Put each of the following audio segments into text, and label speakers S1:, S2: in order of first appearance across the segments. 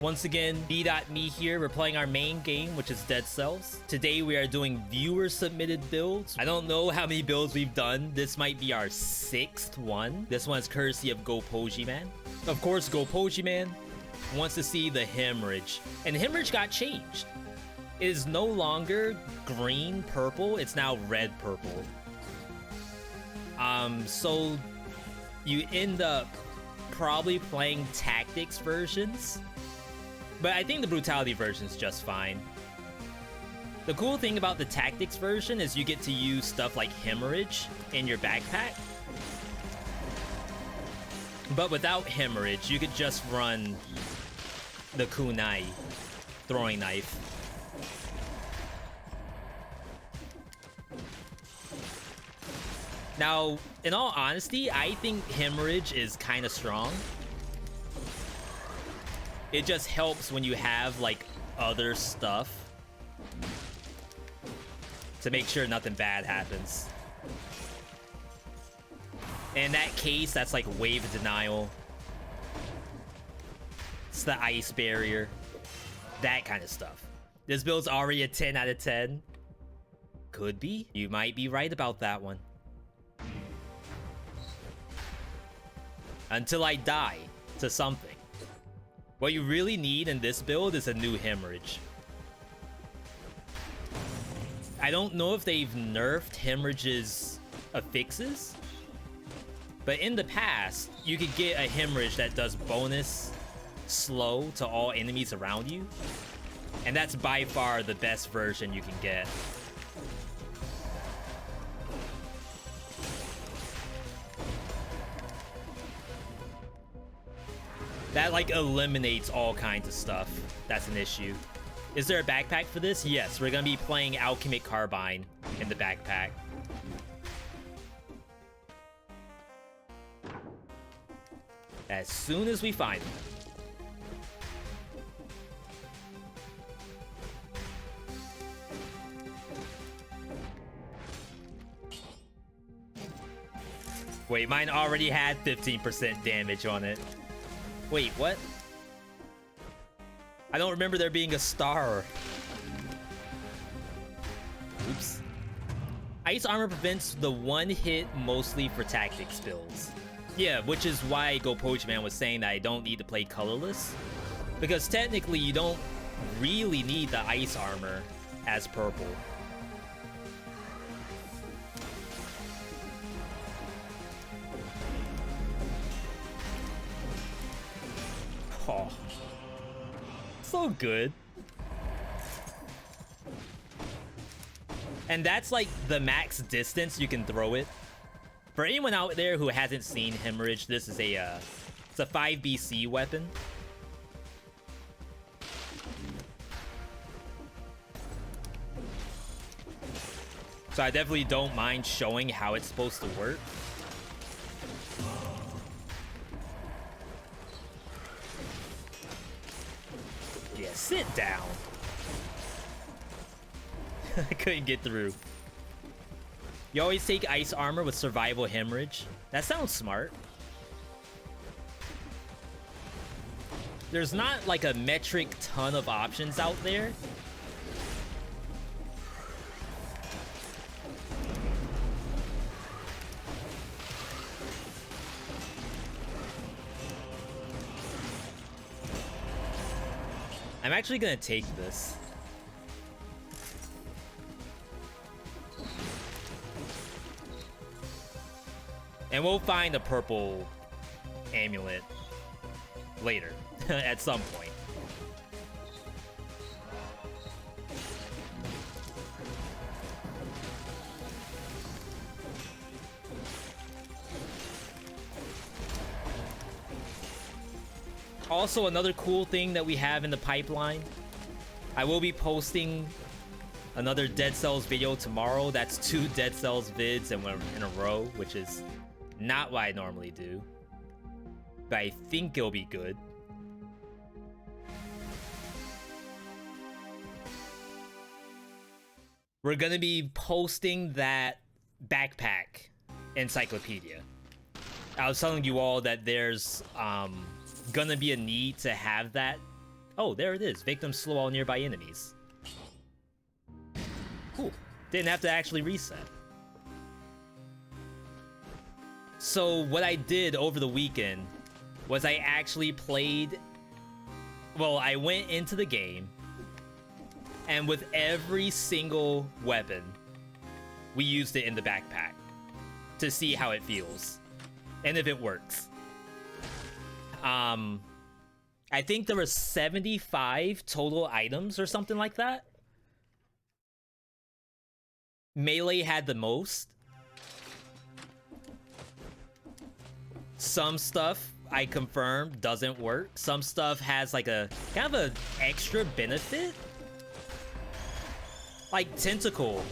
S1: Once again, Veedotme here. We're playing our main game, which is Dead Cells. Today we are doing viewer-submitted builds. I don't know how many builds we've done. This might be our 6th one. This one's courtesy of GoPojiman. Of course, GoPojiman wants to see the Hemorrhage. And Hemorrhage got changed. It is no longer green-purple. It's now red-purple. So you end up probably playing tactics versions. But I think the brutality version is just fine. The cool thing about the tactics version is you get to use stuff like Hemorrhage in your backpack. But without Hemorrhage, you could just run the kunai, throwing knife. Now, in all honesty, I think Hemorrhage is kind of strong. It just helps when you have, like, other stuff to make sure nothing bad happens. In that case, that's like wave denial. It's the ice barrier. That kind of stuff. This build's already a 10 out of 10. Could be. You might be right about that one. Until I die to something. What you really need in this build is a new Hemorrhage. I don't know if they've nerfed Hemorrhage's affixes, but in the past, you could get a Hemorrhage that does bonus slow to all enemies around you, and that's by far the best version you can get. That, like, eliminates all kinds of stuff. That's an issue. Is there a backpack for this? Yes, we're gonna be playing Alchemic Carbine in the backpack. As soon as we find them. Wait, mine already had 15% damage on it. Wait, what? I don't remember there being a star. Oops. Ice armor prevents the one hit mostly for tactics builds. Yeah, which is why GoPojiman was saying that I don't need to play colorless. Because technically you don't really need the ice armor as purple. Oh, so good. And that's like the max distance you can throw it. For anyone out there who hasn't seen Hemorrhage, this is it's a 5BC weapon. So I definitely don't mind showing how it's supposed to work. Sit down. I couldn't get through. You always take ice armor with survival Hemorrhage. That sounds smart. There's not like a metric ton of options out there. I'm actually gonna take this. And we'll find a purple amulet later, at some point. Also, another cool thing that we have in the pipeline, I will be posting another Dead Cells video tomorrow. That's 2 Dead Cells vids in a row, which is not what I normally do. But I think it'll be good. We're gonna be posting that backpack encyclopedia. I was telling you all that there's gonna be a need to have that Oh, there it is. Victims slow all nearby enemies. Cool. Didn't have to actually reset. So what I did over the weekend was I actually played... Well, I went into the game, and with every single weapon, we used it in the backpack to see how it feels and if it works. I think there were 75 total items or something like that. Melee had the most. Some stuff I confirmed doesn't work. Some stuff has like a kind of a extra benefit. Like Tentacle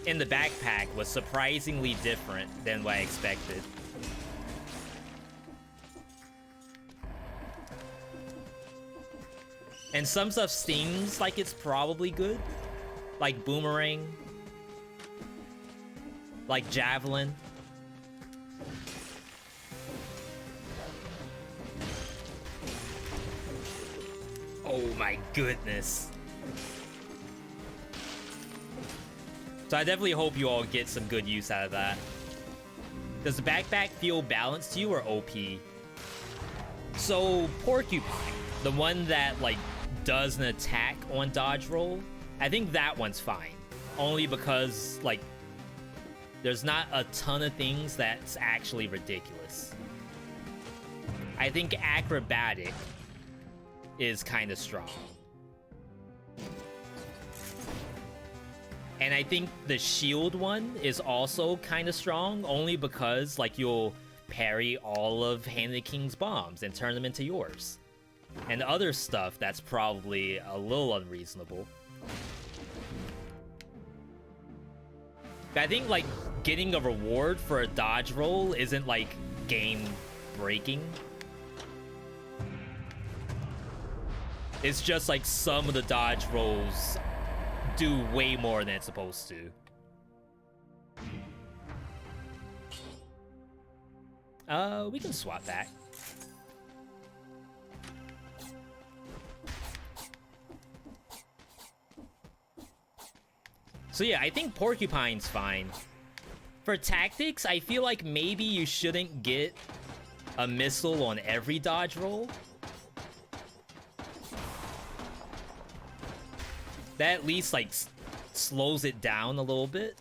S1: in the backpack was surprisingly different than what I expected. And some stuff seems like it's probably good. Like Boomerang. Like Javelin. Oh my goodness. So I definitely hope you all get some good use out of that. Does the backpack feel balanced to you or OP? So Porcupine, the one that like does an attack on dodge roll, I think that one's fine. Only because like there's not a ton of things that's actually ridiculous. I think Acrobatic is kind of strong. And I think the shield one is also kind of strong, only because like you'll parry all of Hand of the King's bombs and turn them into yours. And other stuff that's probably a little unreasonable. But I think like getting a reward for a dodge roll isn't like game breaking. It's just like some of the dodge rolls do way more than it's supposed to. We can swap back. So yeah, I think Porcupine's fine. For tactics, I feel like maybe you shouldn't get a missile on every dodge roll. That at least like slows it down a little bit.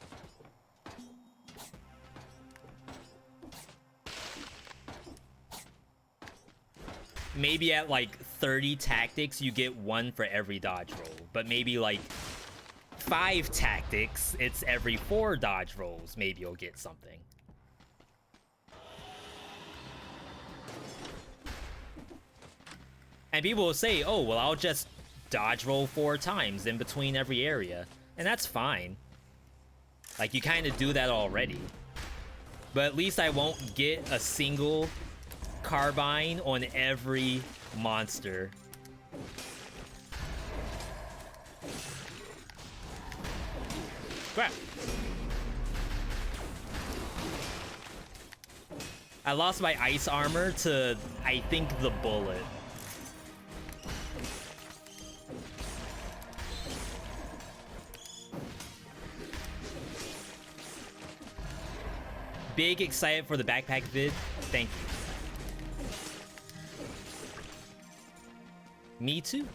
S1: Maybe at like 30 tactics you get one for every dodge roll, but maybe like 5 tactics it's every 4 dodge rolls, maybe you'll get something. And people will say, oh well, I'll just dodge roll 4 times in between every area, and that's fine. Like, you kind of do that already. But at least I won't get a single carbine on every monster. Crap. I lost my ice armor to, I think, the bullet. Big excited for the backpack vid. Thank you. Me too.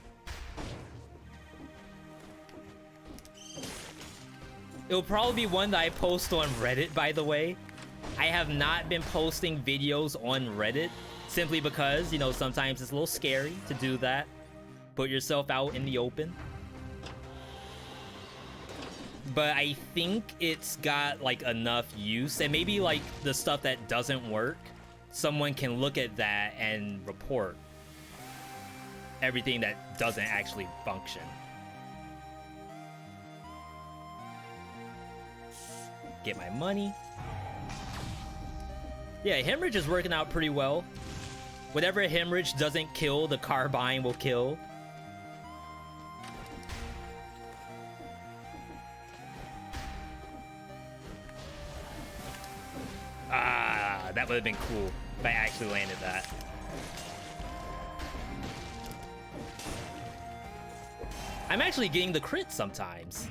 S1: It'll probably be one that I post on Reddit, by the way. I have not been posting videos on Reddit simply because, you know, sometimes it's a little scary to do that. Put yourself out in the open. But I think it's got like enough use, and maybe like the stuff that doesn't work, someone can look at that and report everything that doesn't actually function. Get my money. Yeah, Hemorrhage is working out pretty well. Whatever Hemorrhage doesn't kill, the carbine will kill. Ah, that would have been cool if I actually landed that. I'm actually getting the crit sometimes.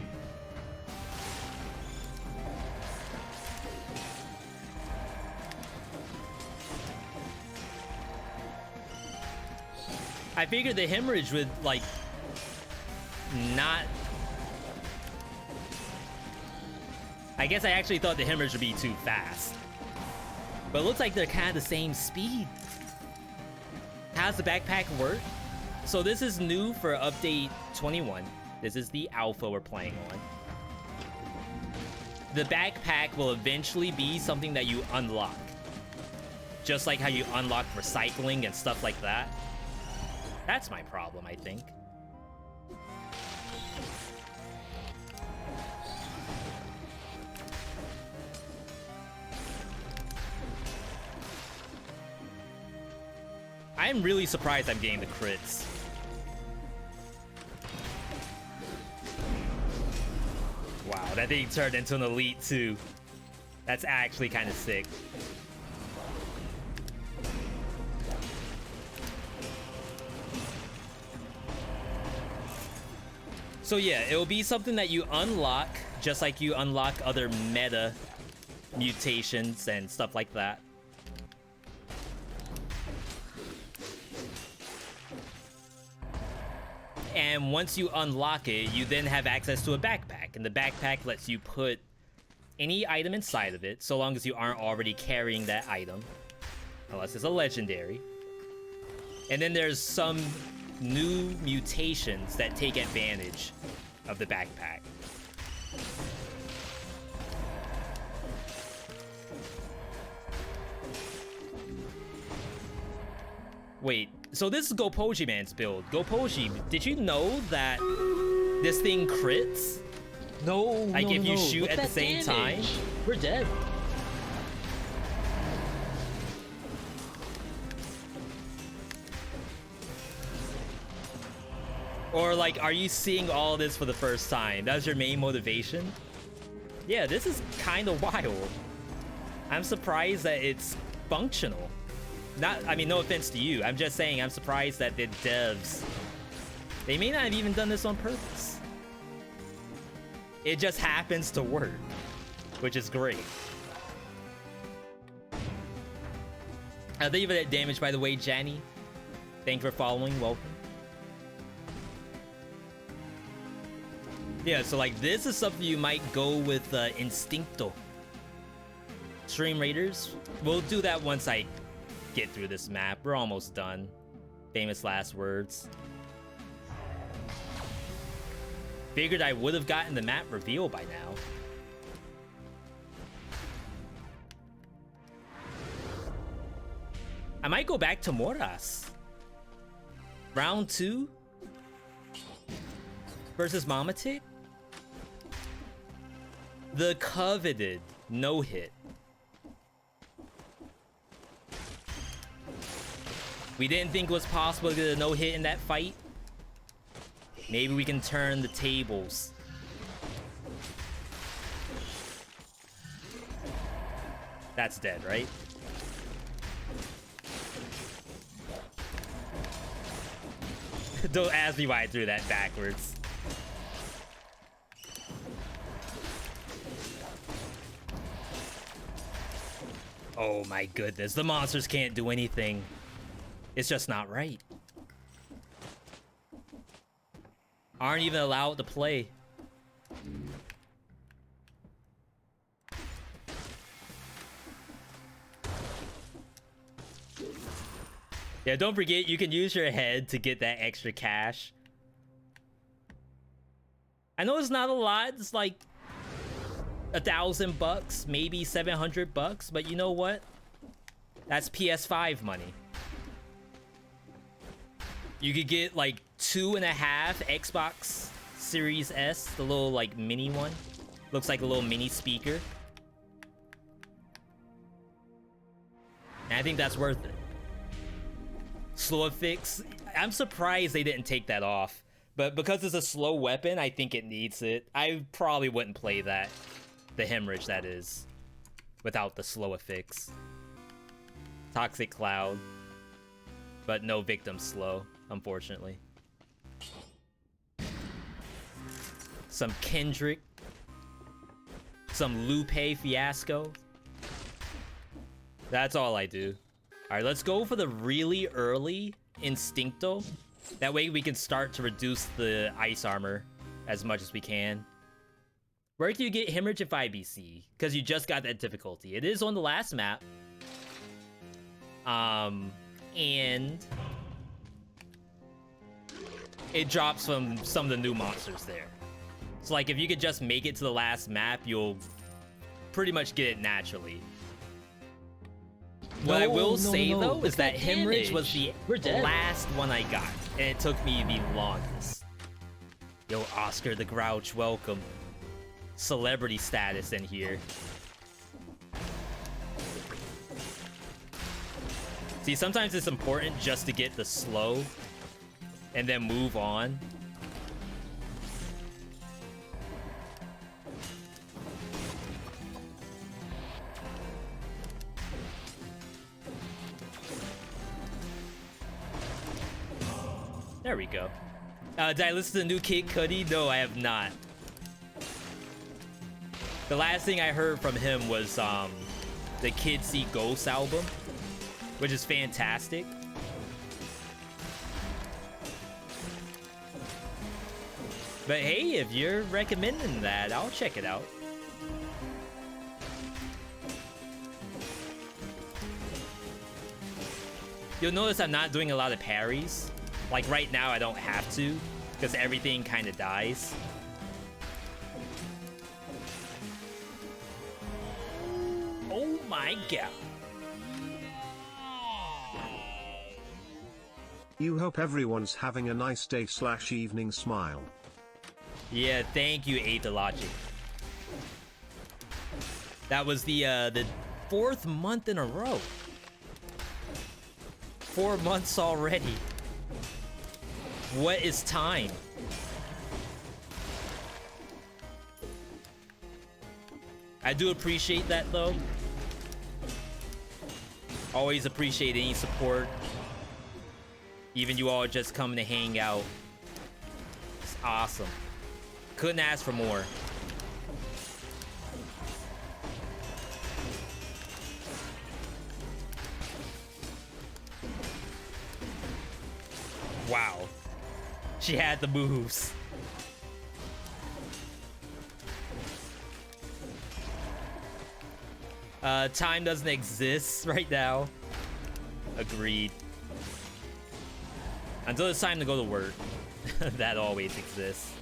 S1: I figured the Hemorrhage would, like, not... I guess I actually thought the Hemorrhage would be too fast. But it looks like they're kind of the same speed. How's the backpack work? So this is new for update 21. This is the alpha we're playing on. The backpack will eventually be something that you unlock. Just like how you unlock recycling and stuff like that. That's my problem, I think. I'm really surprised I'm getting the crits. Wow, that thing turned into an elite too. That's actually kind of sick. So yeah, it will be something that you unlock, just like you unlock other meta mutations and stuff like that. And once you unlock it, you then have access to a backpack. And the backpack lets you put any item inside of it, so long as you aren't already carrying that item. Unless it's a legendary. And then there's some new mutations that take advantage of the backpack. Wait, so this is Gopoji Man's build. Gopoji, did you know that this thing crits?
S2: No,
S1: like if you shoot
S2: Look
S1: at the same time?
S2: We're dead.
S1: Or like, are you seeing all this for the first time? That was your main motivation? Yeah, this is kind of wild. I'm surprised that it's functional. I mean, no offense to you. I'm just saying I'm surprised that the devs, they may not have even done this on purpose. It just happens to work, which is great. Thank you for that damage, by the way, Janny. Thank you for following. Welcome. Yeah, so like this is something you might go with Instincto. Stream Raiders. We'll do that once I get through this map. We're almost done. Famous last words. Figured I would have gotten the map reveal by now. I might go back to Moras. Round 2 versus Mamatic. The coveted no-hit. We didn't think it was possible to get a no-hit in that fight. Maybe we can turn the tables. That's dead, right? Don't ask me why I threw that backwards. Oh my goodness, the monsters can't do anything. It's just not right. Aren't even allowed to play. Yeah, don't forget you can use your head to get that extra cash. I know it's not a lot, it's like $1,000, maybe $700, but you know what? That's PS5 money. You could get like 2.5 Xbox Series S, the little like mini one. Looks like a little mini speaker. And I think that's worth it. Slow fix. I'm surprised they didn't take that off. But because it's a slow weapon, I think it needs it. I probably wouldn't play that. The Hemorrhage, that is. Without the slow affix. Toxic Cloud. But no victim slow, unfortunately. some Kendrick, some Lupe Fiasco. That's all I do. All right, let's go for the really early Instincto. That way we can start to reduce the ice armor as much as we can. Where can you get Hemorrhage if IBC? Because you just got that difficulty. It is on the last map. And it drops from some of the new monsters there. So like if you could just make it to the last map, you'll pretty much get it naturally. What I will say though is that Hemorrhage was the last one I got, and it took me the longest. Yo, Oscar the Grouch, welcome. Celebrity status in here. See, sometimes it's important just to get the slow and then move on. There we go. Did I listen to the new Kid Cudi? No, I have not. The last thing I heard from him was the Kid See Ghosts album, which is fantastic. But hey, if you're recommending that, I'll check it out. You'll notice I'm not doing a lot of parries. Like right now, I don't have to, because everything kind of dies. Oh my god.
S2: You hope everyone's having a nice day / evening. Smile.
S1: Yeah, thank you, Logic. That was the 4th month in a row. 4 months already. What is time? I do appreciate that though. Always appreciate any support. Even you all just coming to hang out. It's awesome. Couldn't ask for more. Wow. She had the moves. Time doesn't exist right now. Agreed. Until it's time to go to work. That always exists.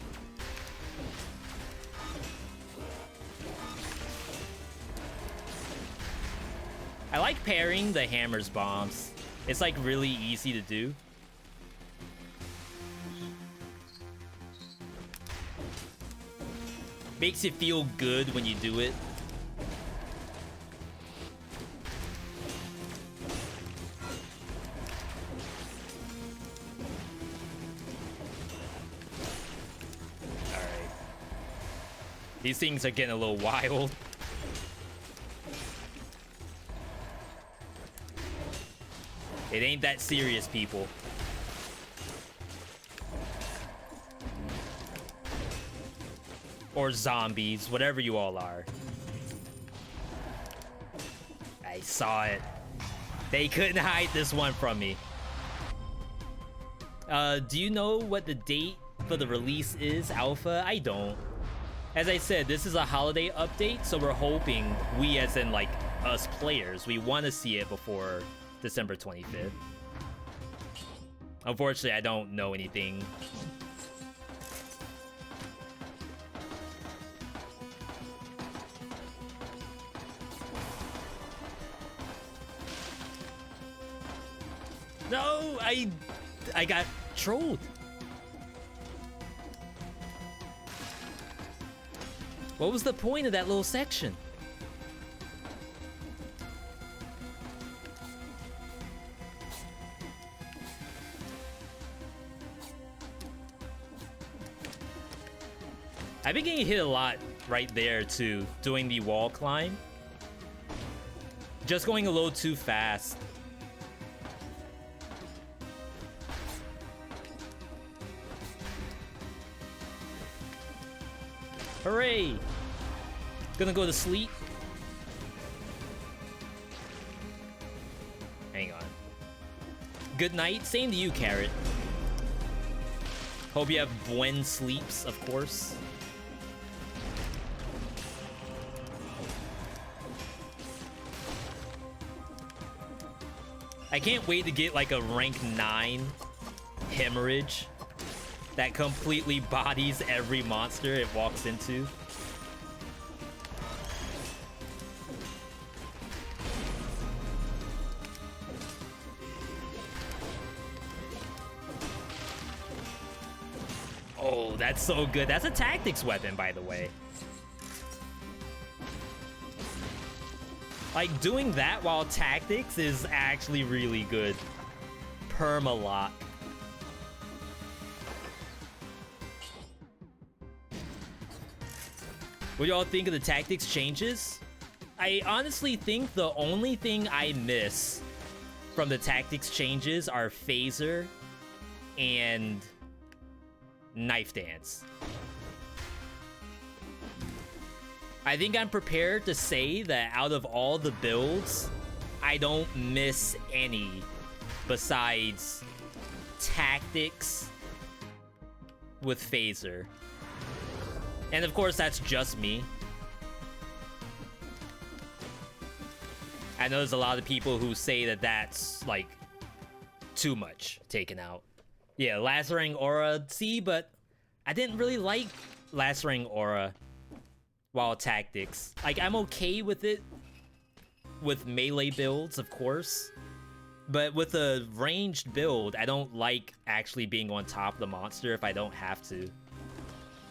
S1: I like pairing the hammer's bombs. It's like really easy to do. Makes you feel good when you do it. Alright. These things are getting a little wild. It ain't that serious, people. Or zombies, whatever you all are. I saw it. They couldn't hide this one from me. Do you know what the date for the release is, Alpha? I don't. As I said, this is a holiday update, so we're hoping, we as in like us players, we want to see it before December 25th. Unfortunately, I don't know anything. No, I got trolled. What was the point of that little section? I've been getting hit a lot right there too, doing the wall climb. Just going a little too fast. Hooray! Gonna go to sleep. Hang on. Good night. Same to you, Carrot. Hope you have buen sleeps, of course. I can't wait to get like a rank 9 Hemorrhage that completely bodies every monster it walks into. Oh, that's so good. That's a tactics weapon, by the way. Like, doing that while tactics is actually really good. Perma-lock. What do y'all think of the tactics changes? I honestly think the only thing I miss from the tactics changes are phaser and knife dance. I think I'm prepared to say that out of all the builds, I don't miss any besides tactics with phaser. And of course, that's just me. I know there's a lot of people who say that that's like too much taken out. Yeah, lacerating aura, see, but I didn't really like lacerating aura while tactics. Like, I'm okay with it with melee builds, of course, but with a ranged build, I don't like actually being on top of the monster if I don't have to.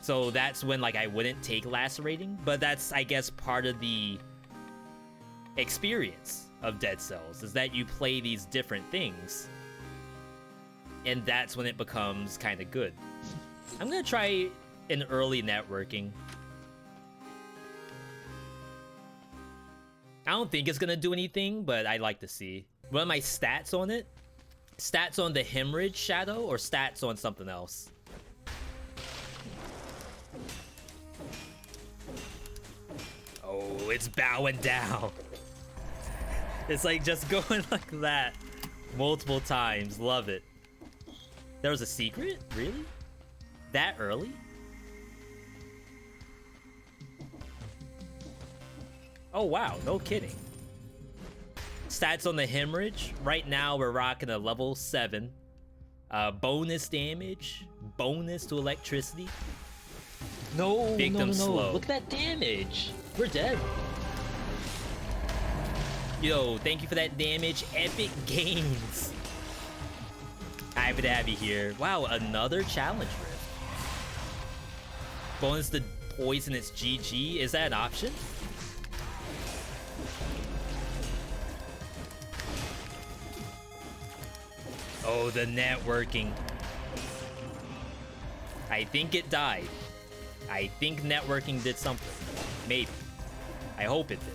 S1: So that's when, like, I wouldn't take lacerating, but that's, I guess, part of the experience of Dead Cells, is that you play these different things, and that's when it becomes kind of good. I'm gonna try an early networking. I don't think it's gonna do anything, but I'd like to see. What are my stats on it? Stats on the Hemorrhage Shadow or stats on something else? Oh, it's bowing down. It's like just going like that multiple times. Love it. There was a secret? Really? That early? Oh wow, no kidding. Stats on the Hemorrhage. Right now we're rocking a level 7. Bonus damage. Bonus to electricity.
S3: No,
S1: Victim slow.
S3: Look at that damage. We're dead.
S1: Yo, thank you for that damage. Epic gains. Happy to have you here. Wow, another challenge rift. Bonus to poison its GG. Is that an option? Oh, the networking. I think it died. I think networking did something. Maybe. I hope it did.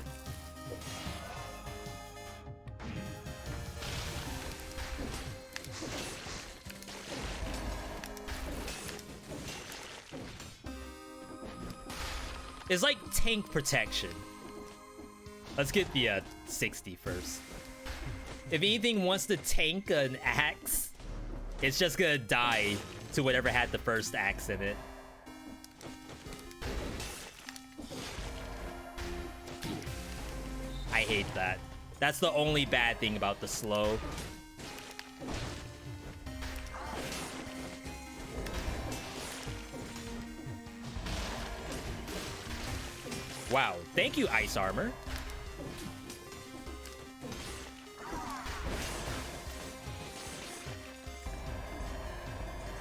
S1: It's like tank protection. Let's get the 60 first. If anything wants to tank an axe, it's just gonna die to whatever had the first axe in it. I hate that. That's the only bad thing about the slow. Wow, thank you, Ice Armor.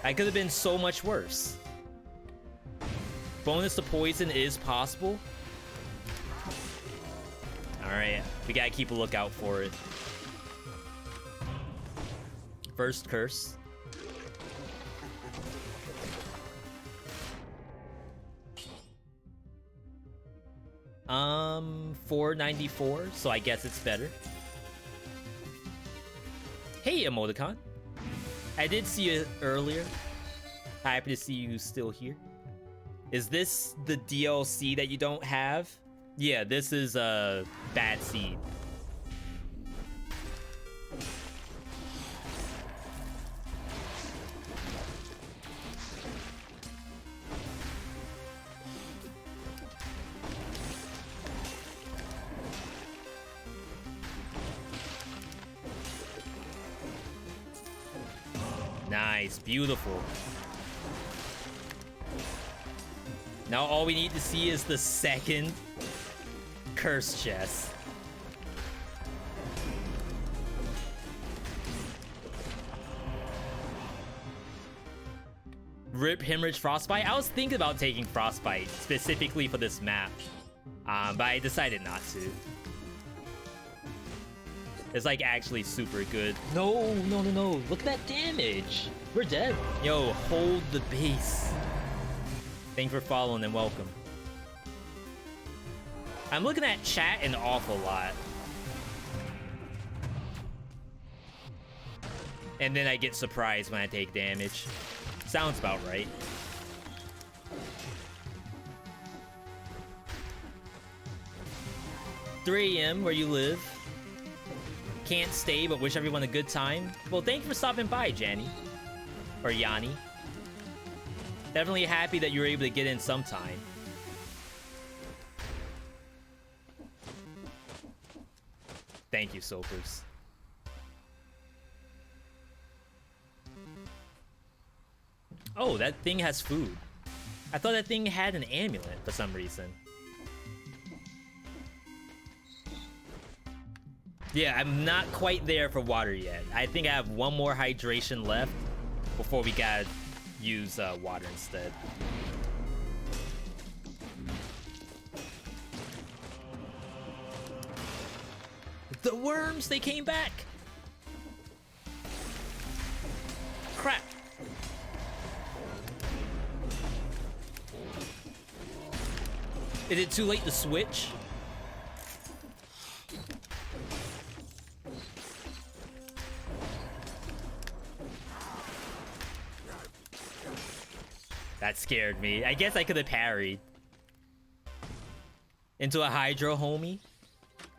S1: I could have been so much worse. Bonus to poison is possible. Alright, we gotta keep a lookout for it. First curse. 494, so I guess it's better. Hey, Emoticon. I did see you earlier. Happy to see you still here. Is this the DLC that you don't have? Yeah, this is a bad seed. Nice, beautiful. Now all we need to see is the second curse chest. Rip Hemorrhage Frostbite. I was thinking about taking Frostbite specifically for this map, but I decided not to. It's like actually super good.
S3: No, no, no, no. Look at that damage. We're dead.
S1: Yo, hold the base. Thanks for following and welcome. I'm looking at chat an awful lot. And then I get surprised when I take damage. Sounds about right. $3 AM where you live. Can't stay, but wish everyone a good time. Well, thank you for stopping by, Janny. Or Yanni. Definitely happy that you were able to get in sometime. Thank you, Soapers. Oh, that thing has food. I thought that thing had an amulet for some reason. Yeah, I'm not quite there for water yet. I think I have one more hydration left before we gotta use water instead. The worms, they came back! Crap! Is it too late to switch? That scared me. I guess I could have parried. Into a Hydro homie?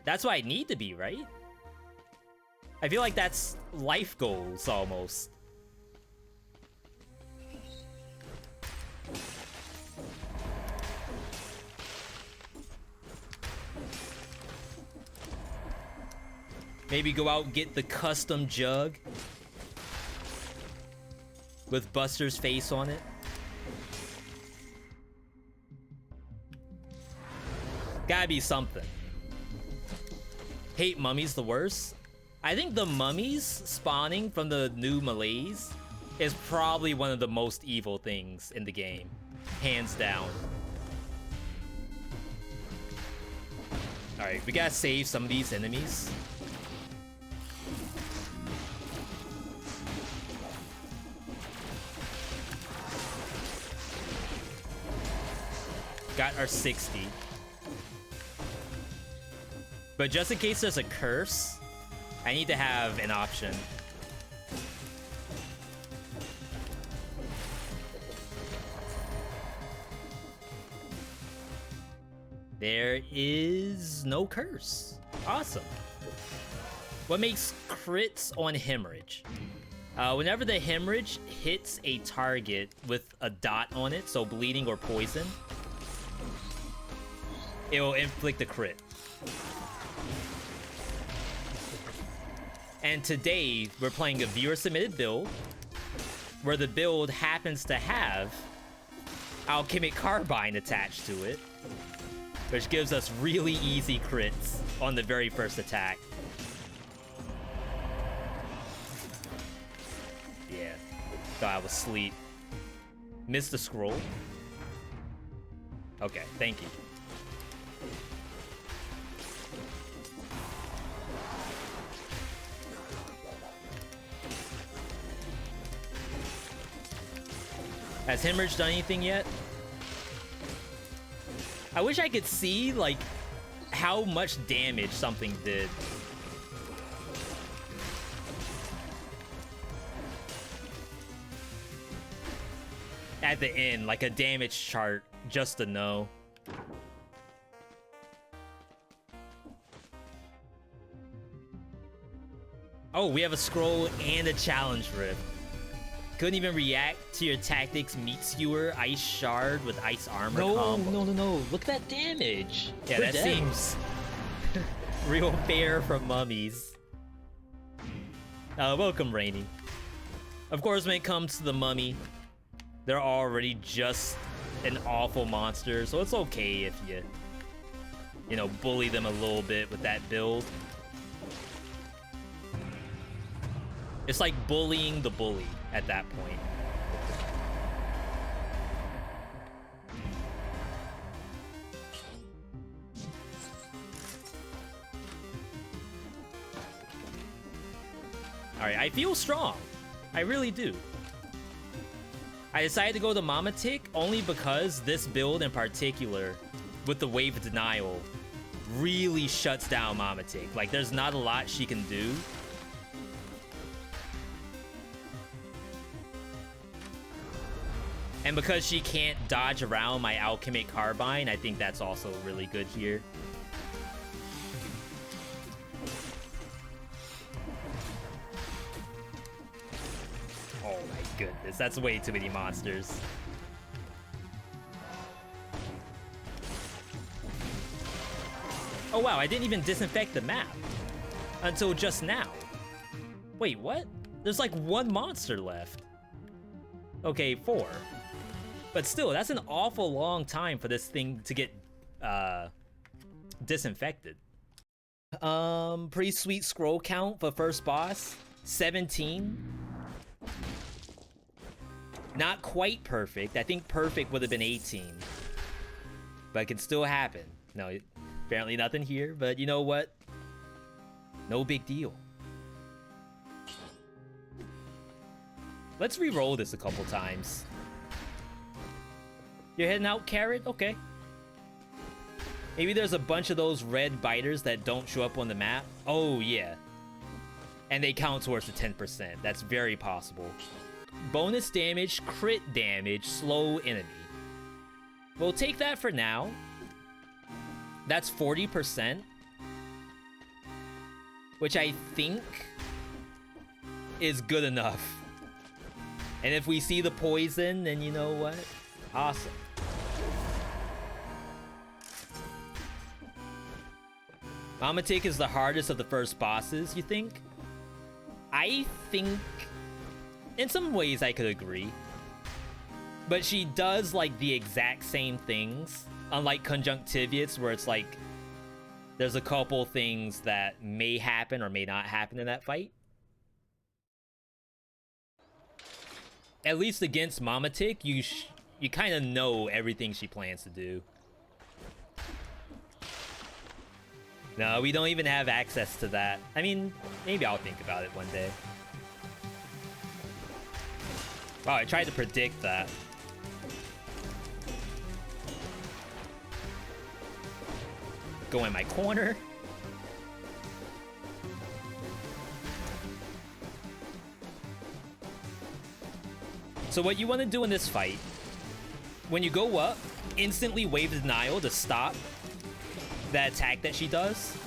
S1: That's what I need to be, right? I feel like that's life goals, almost. Maybe go out and get the custom jug with Buster's face on it. Gotta be something. Hate mummies the worst. I think the mummies spawning from the new Malaise is probably one of the most evil things in the game. Hands down. Alright, we gotta save some of these enemies. Got our 60. But just in case there's a curse, I need to have an option. There is no curse. Awesome. What makes crits on Hemorrhage? Whenever the Hemorrhage hits a target with a dot on it, so bleeding or poison, it will inflict a crit. And today, we're playing a viewer-submitted build, where the build happens to have Alchemic Carbine attached to it, which gives us really easy crits on the very first attack. Yeah, thought I was asleep. Missed the scroll. Okay, thank you. Has Hemorrhage done anything yet? I wish I could see, like, how much damage something did. At the end, like a damage chart just a no. Oh, we have a scroll and a challenge rift. Couldn't even react to your tactics. Meat skewer, ice shard with ice armor combo.
S3: No. Look at that damage.
S1: Yeah,
S3: We're
S1: that
S3: dead.
S1: seems real fair from mummies. Welcome, Rainy. Of course, when it comes to the mummy, they're already just an awful monster, so it's okay if you know, bully them a little bit with that build. It's like bullying the bully at that point. Alright, I feel strong. I really do. I decided to go to Mama Tick only because this build in particular, with the Wave of Denial, really shuts down Mama Tick. Like, there's not a lot she can do. And because she can't dodge around my Alchemic Carbine, I think that's also really good here. Oh my goodness, that's way too many monsters. Oh wow, I didn't even disinfect the map until just now. Wait, what? There's like one monster left. Okay, 4. But still, that's an awful long time for this thing to get disinfected. Pretty sweet scroll count for first boss. 17. Not quite perfect. I think perfect would have been 18. But it can still happen. No, apparently nothing here, but you know what? No big deal. Let's re-roll this a couple times. You're heading out, Carrot? Okay. Maybe there's a bunch of those red biters that don't show up on the map. Oh, yeah. And they count towards the 10%. That's very possible. Bonus damage, crit damage, slow enemy. We'll take that for now. That's 40%. Which I think is good enough. And if we see the poison, then you know what? Awesome. Mama Tick is the hardest of the first bosses, you think? I think in some ways I could agree. But she does like the exact same things. Unlike Conjunctiviates, where it's like there's a couple things that may happen or may not happen in that fight. At least against Mama Tick, you kind of know everything she plans to do. No, we don't even have access to that. I mean, maybe I'll think about it one day. Wow, I tried to predict that. Go in my corner. So what you want to do in this fight, when you go up, instantly Wave Denial to stop that attack that she does.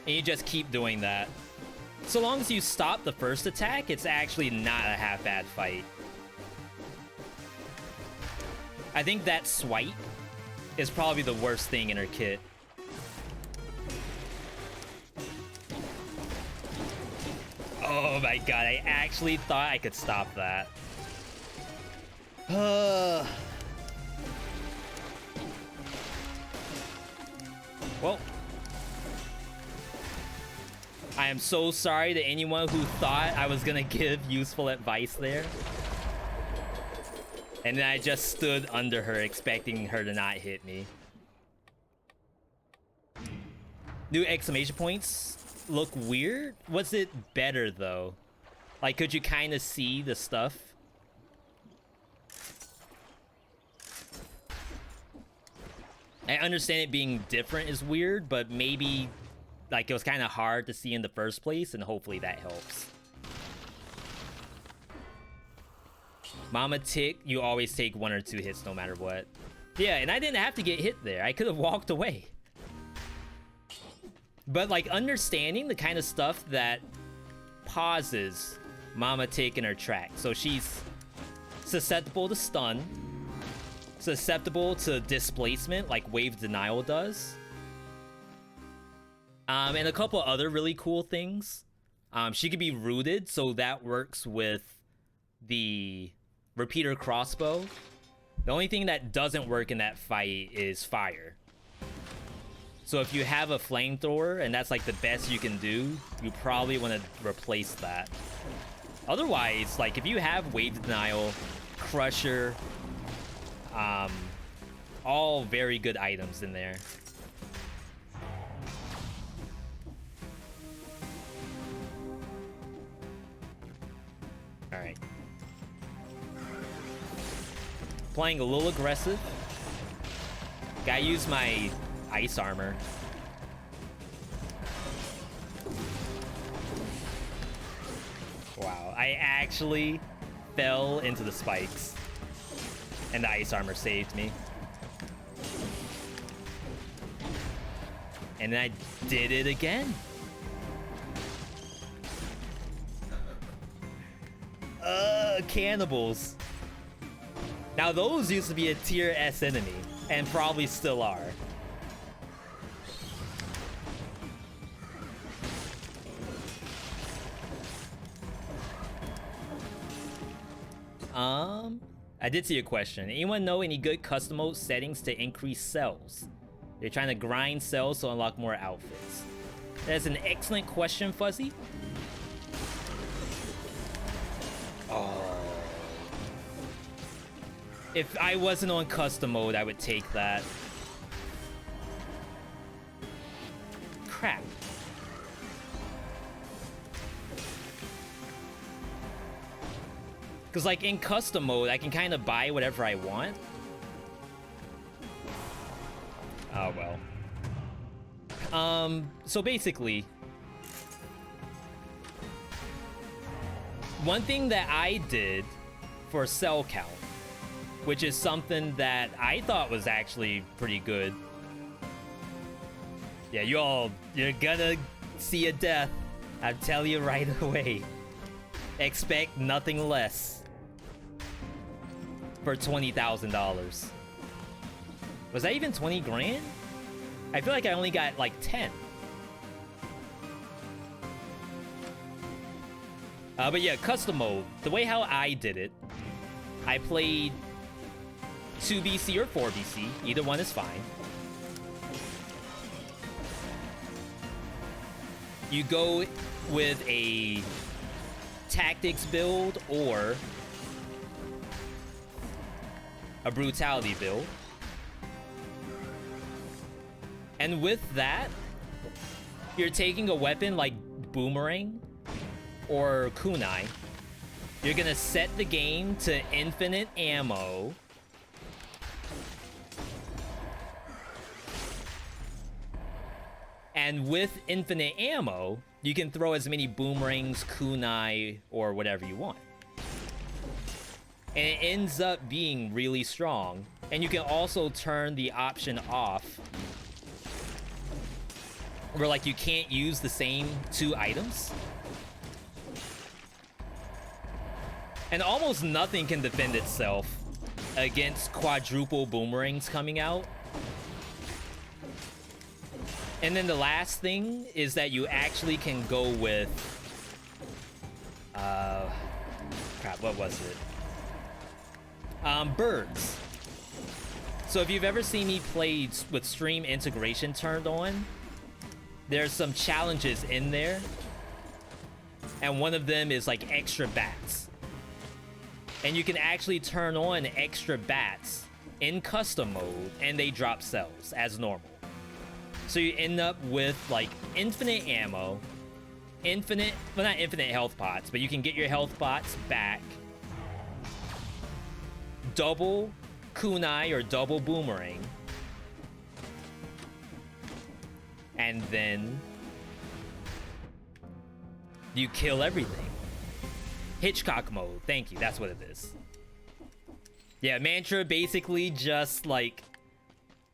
S1: And you just keep doing that. So long as you stop the first attack, it's actually not a half bad fight. I think that swipe is probably the worst thing in her kit. Oh my god, I actually thought I could stop that. Well, I am so sorry to anyone who thought I was gonna give useful advice there. And then I just stood under her, expecting her to not hit me. New exclamation points look weird? Was it better, though? Like, could you kind of see the stuff? I understand it being different is weird, but maybe, like, it was kind of hard to see in the first place, and hopefully that helps. Mama Tick, you always take 1 or 2 hits no matter what. Yeah, and I didn't have to get hit there. I could have walked away. But like understanding the kind of stuff that pauses Mama Tick in her track. So she's susceptible to stun, susceptible to displacement like Wave Denial does. And a couple other really cool things. She could be rooted, so that works with the repeater crossbow. The only thing that doesn't work in that fight is fire. So if you have a flamethrower and that's like the best you can do, you probably want to replace that. Otherwise, like if you have Wave Denial, Crusher, all very good items in there. All right. Playing a little aggressive. Gotta use my ice armor. Wow, I actually fell into the spikes. And the ice armor saved me. And then I did it again. Cannibals. Now those used to be a tier S enemy, and probably still are. I did see a question. Anyone know any good custom mode settings to increase cells? They're trying to grind cells to unlock more outfits. That's an excellent question, Fuzzy. Oh. If I wasn't on custom mode, I would take that. Crap. Because like in custom mode, I can kind of buy whatever I want. Oh well. So basically, one thing that I did for cell count, which is something that I thought was actually pretty good. Yeah, you're gonna see a death. I'll tell you right away. Expect nothing less for $20,000. Was that even 20 grand? I feel like I only got like 10. But yeah, custom mode. The way how I did it, I played 2BC or 4BC. Either one is fine. You go with a tactics build or a brutality build. And with that, you're taking a weapon like Boomerang or Kunai. You're gonna set the game to infinite ammo. And with infinite ammo, you can throw as many boomerangs, kunai, or whatever you want. And it ends up being really strong. And you can also turn the option off where like you can't use the same 2 items. And almost nothing can defend itself against quadruple boomerangs coming out. And then the last thing is that you actually can go with crap, what was it? Birds. So if you've ever seen me play with stream integration turned on, there's some challenges in there. And one of them is like extra bats. And you can actually turn on extra bats in custom mode and they drop cells as normal. So you end up with like infinite ammo, well not infinite health pots, but you can get your health pots back. Double kunai or double boomerang. And then you kill everything. Hitchcock mode, thank you, that's what it is. Yeah, Mantra basically just like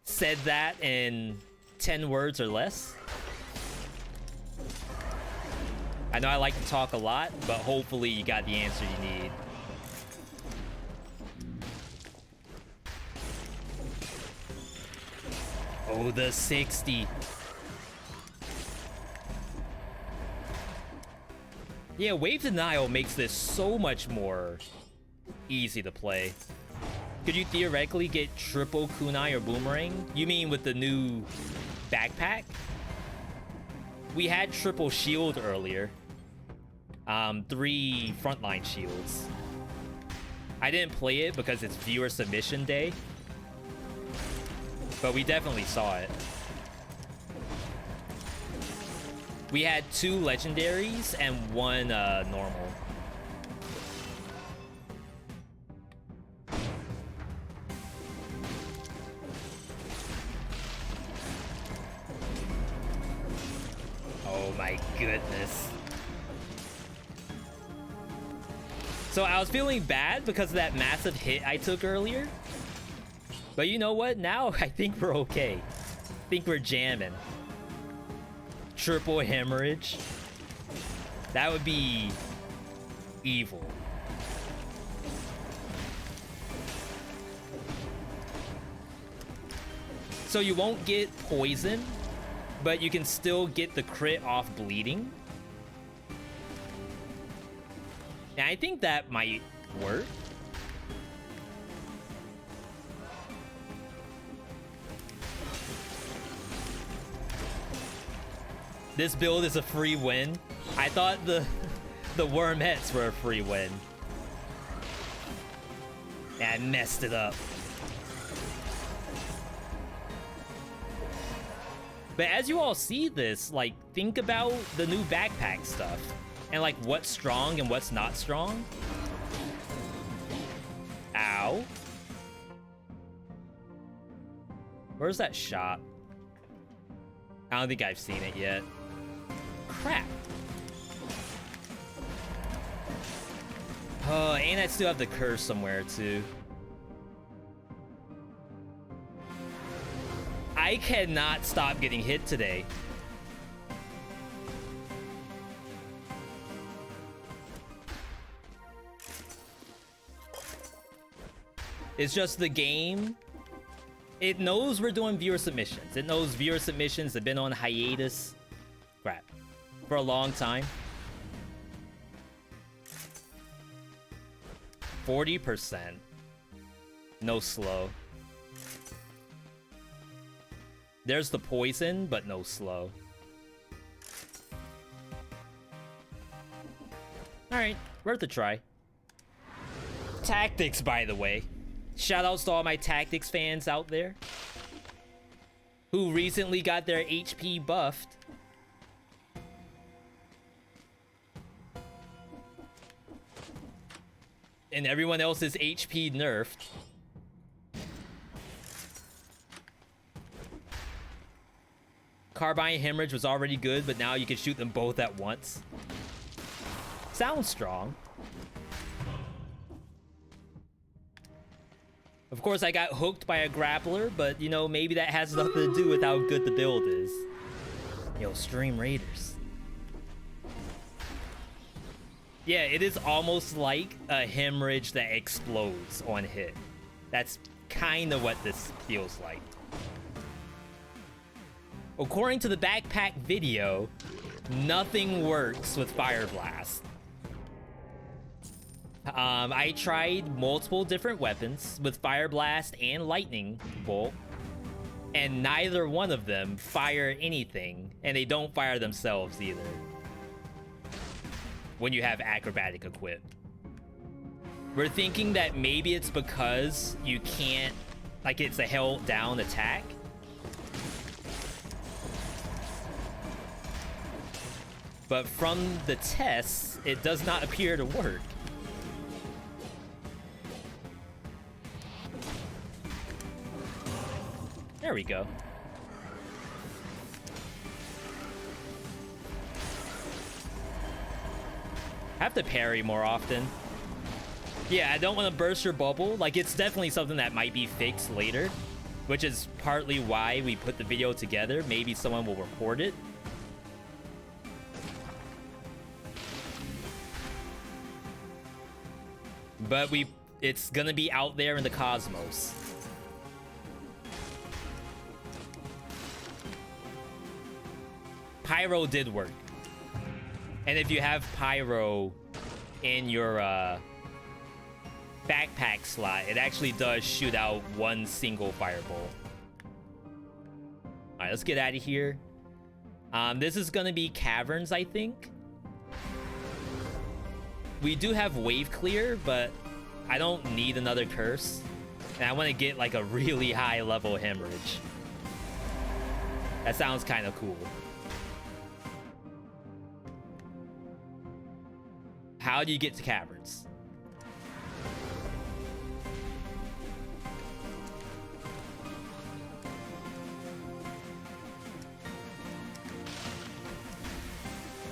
S1: said that in 10 words or less. I know I like to talk a lot, but hopefully you got the answer you need. Oh, the 60. Yeah, Wave Denial makes this so much more easy to play. Could you theoretically get triple kunai or boomerang? You mean with the new backpack? We had triple shield earlier. 3 frontline shields. I didn't play it because it's viewer submission day, but we definitely saw it. We had 2 legendaries and 1 normal. Oh my goodness. So I was feeling bad because of that massive hit I took earlier. But you know what? Now I think we're okay. I think we're jamming. Triple Hemorrhage. That would be evil. So you won't get poison, but you can still get the crit off bleeding. And I think that might work. This build is a free win. I thought the wormettes were a free win. And I messed it up. But as you all see this, like, think about the new backpack stuff. And like, what's strong and what's not strong. Ow. Where's that shop? I don't think I've seen it yet. Crap. Oh, and I still have the curse somewhere too. I cannot stop getting hit today. It's just the game. It knows we're doing viewer submissions. It knows viewer submissions have been on hiatus. Crap. For a long time. 40%. No slow. There's the poison, but no slow. Alright, worth a try. Tactics, by the way. Shoutouts to all my Tactics fans out there who recently got their HP buffed. And everyone else's HP nerfed. Carbine Hemorrhage was already good, but now you can shoot them both at once. Sounds strong. Of course, I got hooked by a grappler, but, you know, maybe that has nothing to do with how good the build is. Yo, Stream Raiders. Yeah, it is almost like a hemorrhage that explodes on hit. That's kind of what this feels like. According to the backpack video, nothing works with Fire Blast. I tried multiple different weapons with Fire Blast and Lightning Bolt, and neither one of them fire anything, and they don't fire themselves either when you have Acrobatic equipped. We're thinking that maybe it's because you can't, like, it's a held down attack. But from the tests, it does not appear to work. There we go. I have to parry more often. Yeah, I don't want to burst your bubble. Like, it's definitely something that might be fixed later, which is partly why we put the video together. Maybe someone will record it. But it's gonna be out there in the cosmos. Pyro did work. And if you have Pyro in your backpack slot, it actually does shoot out one single fireball. Alright, let's get out of here. This is gonna be caverns, I think. We do have wave clear, but I don't need another curse. And I want to get like a really high level hemorrhage. That sounds kind of cool. How do you get to caverns?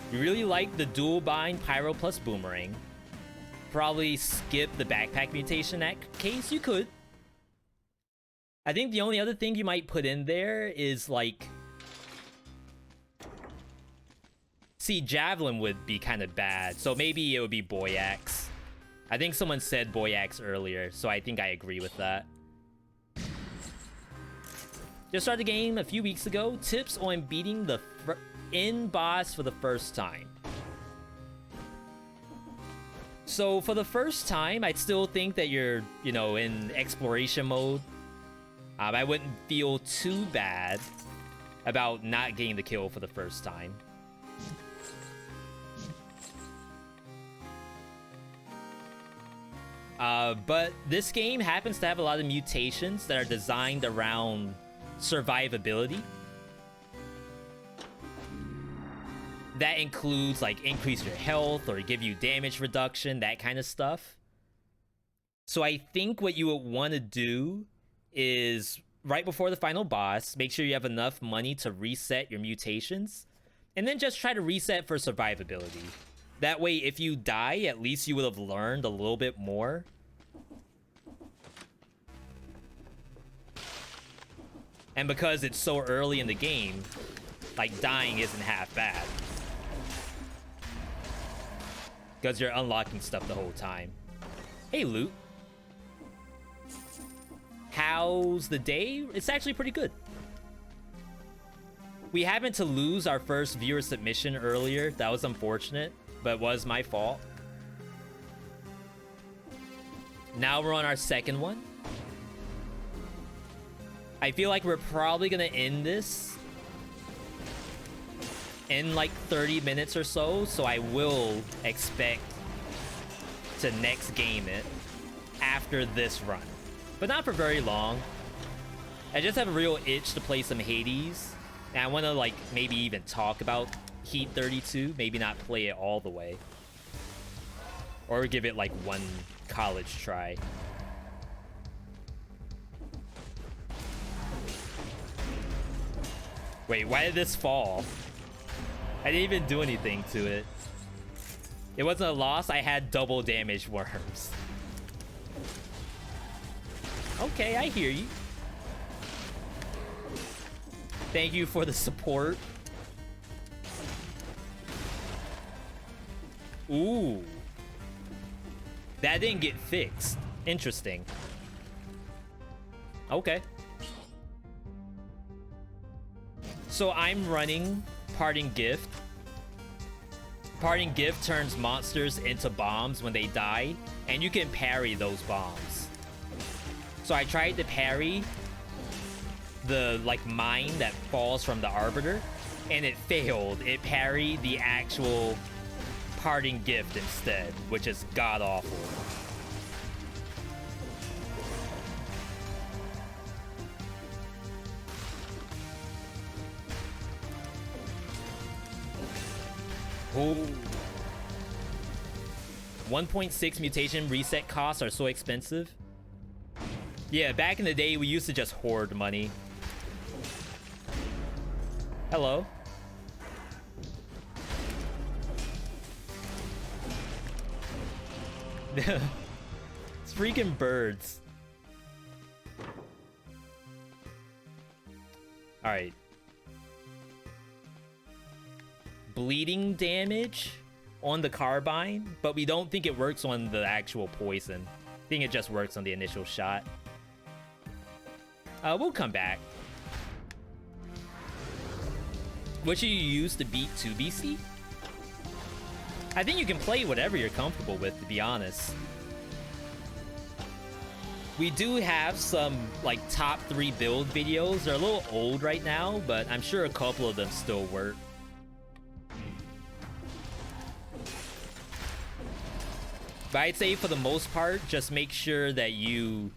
S1: You really like the dual bind Pyro plus Boomerang. Probably skip the backpack mutation in that case. You could. I think the only other thing you might put in there is like... See, Javelin would be kind of bad, so maybe it would be Boyax. I think someone said Boyax earlier, so I think I agree with that. Just started the game a few weeks ago. Tips on beating the end boss for the first time. So for the first time, I'd still think that you're, you know, in exploration mode. I wouldn't feel too bad about not getting the kill for the first time. But this game happens to have a lot of mutations that are designed around survivability. That includes like increase your health or give you damage reduction, that kind of stuff. So I think what you would want to do is right before the final boss, make sure you have enough money to reset your mutations, and then just try to reset for survivability. That way, if you die, at least you would have learned a little bit more. And because it's so early in the game, like, dying isn't half bad. Because you're unlocking stuff the whole time. Hey, Loot. How's the day? It's actually pretty good. We happened to lose our first viewer submission earlier. That was unfortunate, but was my fault. Now we're on our second one. I feel like we're probably gonna end this in like 30 minutes or so, so I will expect to next game it after this run. But not for very long. I just have a real itch to play some Hades. And I want to like maybe even talk about Heat 32. Maybe not play it all the way. Or give it like one college try. Wait, why did this fall? I didn't even do anything to it. It wasn't a loss, I had double damage worms. Okay, I hear you. Thank you for the support. Ooh. That didn't get fixed. Interesting. Okay. So I'm running Parting Gift. Parting Gift turns monsters into bombs when they die, and you can parry those bombs. So I tried to parry the like mine that falls from the Arbiter, and it failed. It parried the actual Parting Gift instead, which is god-awful. Oh. 1.6 mutation reset costs are so expensive. Yeah, back in the day, we used to just hoard money. Hello. freaking birds. Alright. Bleeding damage on the carbine, but we don't think it works on the actual poison. I think it just works on the initial shot. We'll come back. What should you use to beat 2BC? I think you can play whatever you're comfortable with, to be honest. We do have some, like, top 3 build videos. They're a little old right now, but I'm sure a couple of them still work. But I'd say for the most part, just make sure that you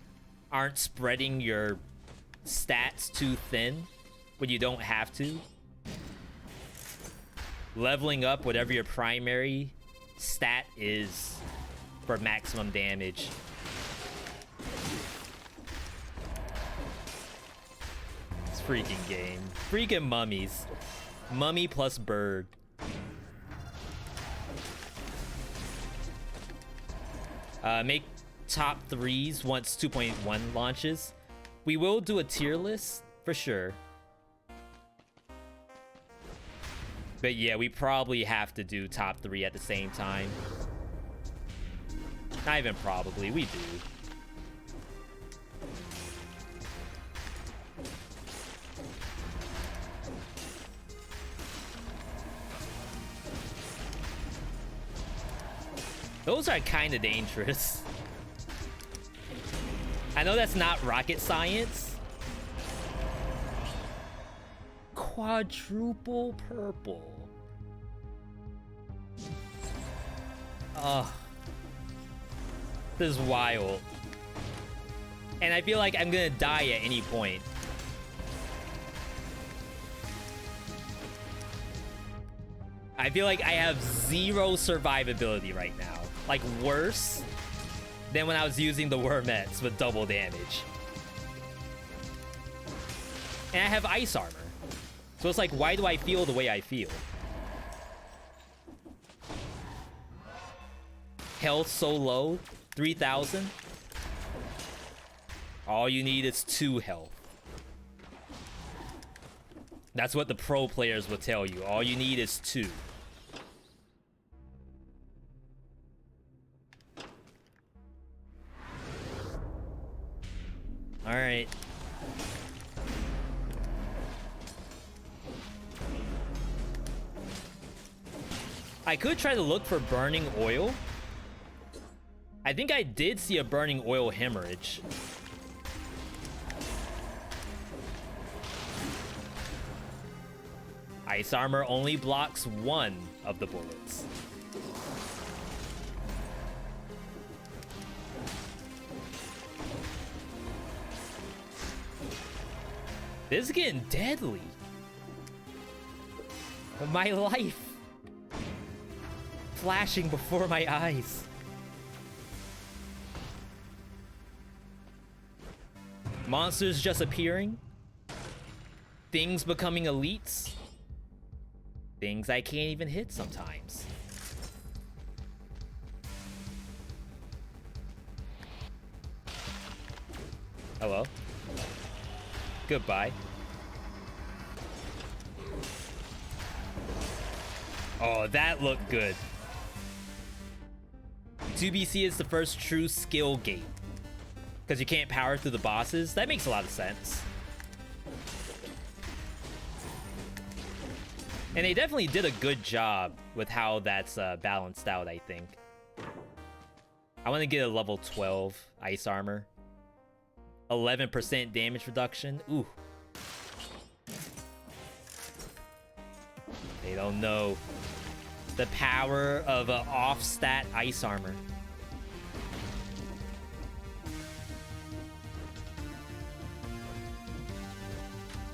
S1: aren't spreading your stats too thin when you don't have to. Leveling up whatever your primary stat is for maximum damage. This freaking game. Freaking mummies. Mummy plus bird. Make top 3s once 2.1 launches. We will do a tier list for sure. But yeah, we probably have to do top 3 at the same time. Not even probably, we do. Those are kind of dangerous. I know that's not rocket science. Quadruple purple. Oh. This is wild. And I feel like I'm gonna die at any point. I feel like I have 0 survivability right now. Like, worse than when I was using the wormettes with double damage. And I have ice armor. So it's like, why do I feel the way I feel? Health so low, 3,000. All you need is 2 health. That's what the pro players will tell you. All you need is 2. All right. I could try to look for burning oil. I think I did see a burning oil hemorrhage. Ice armor only blocks 1 of the bullets. This is getting deadly. My life flashing before my eyes. Monsters just appearing. Things becoming elites. Things I can't even hit sometimes. Hello. Goodbye. Oh, that looked good. 2BC is the first true skill gate. Because you can't power through the bosses. That makes a lot of sense. And they definitely did a good job with how that's balanced out, I think. I want to get a level 12 ice armor. 11% damage reduction. Ooh. They don't know the power of an off-stat ice armor.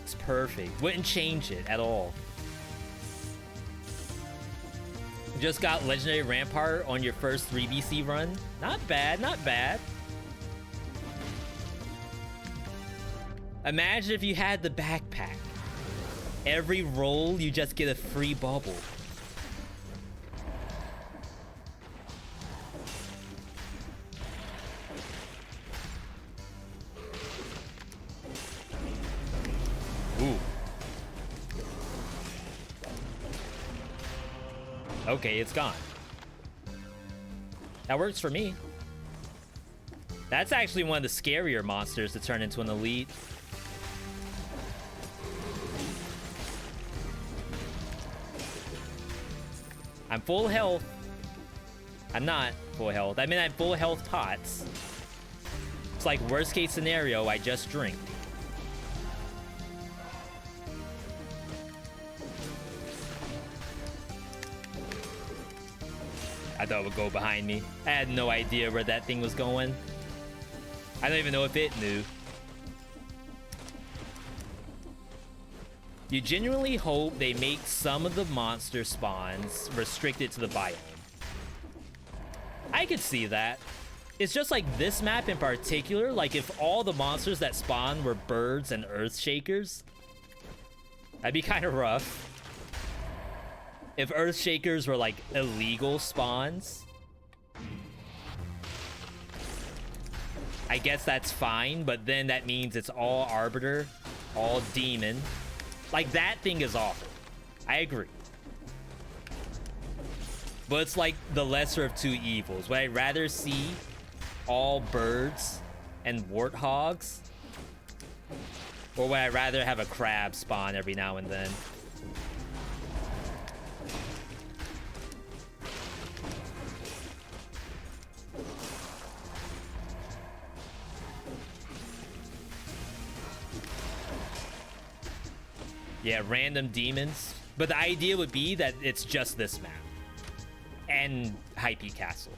S1: It's perfect. Wouldn't change it at all. Just got Legendary Rampart on your first 3BC run. Not bad, not bad. Imagine if you had the backpack. Every roll, you just get a free bubble. Ooh. Okay, it's gone. That works for me. That's actually one of the scarier monsters to turn into an elite. I'm full health. I'm not full health. I mean, I'm full health tots. It's like worst case scenario, I just drink. I thought it would go behind me. I had no idea where that thing was going. I don't even know if it knew. You genuinely hope they make some of the monster spawns restricted to the biome. I could see that. It's just like this map in particular, like if all the monsters that spawn were birds and earth shakers, that'd be kind of rough. If earth shakers were like illegal spawns, I guess that's fine, but then that means it's all arbiter, all demon. Like, that thing is awful. I agree. But it's like the lesser of two evils. Would I rather see all birds and warthogs? Or would I rather have a crab spawn every now and then? Yeah, random demons. But the idea would be that it's just this map. And Hype Castle.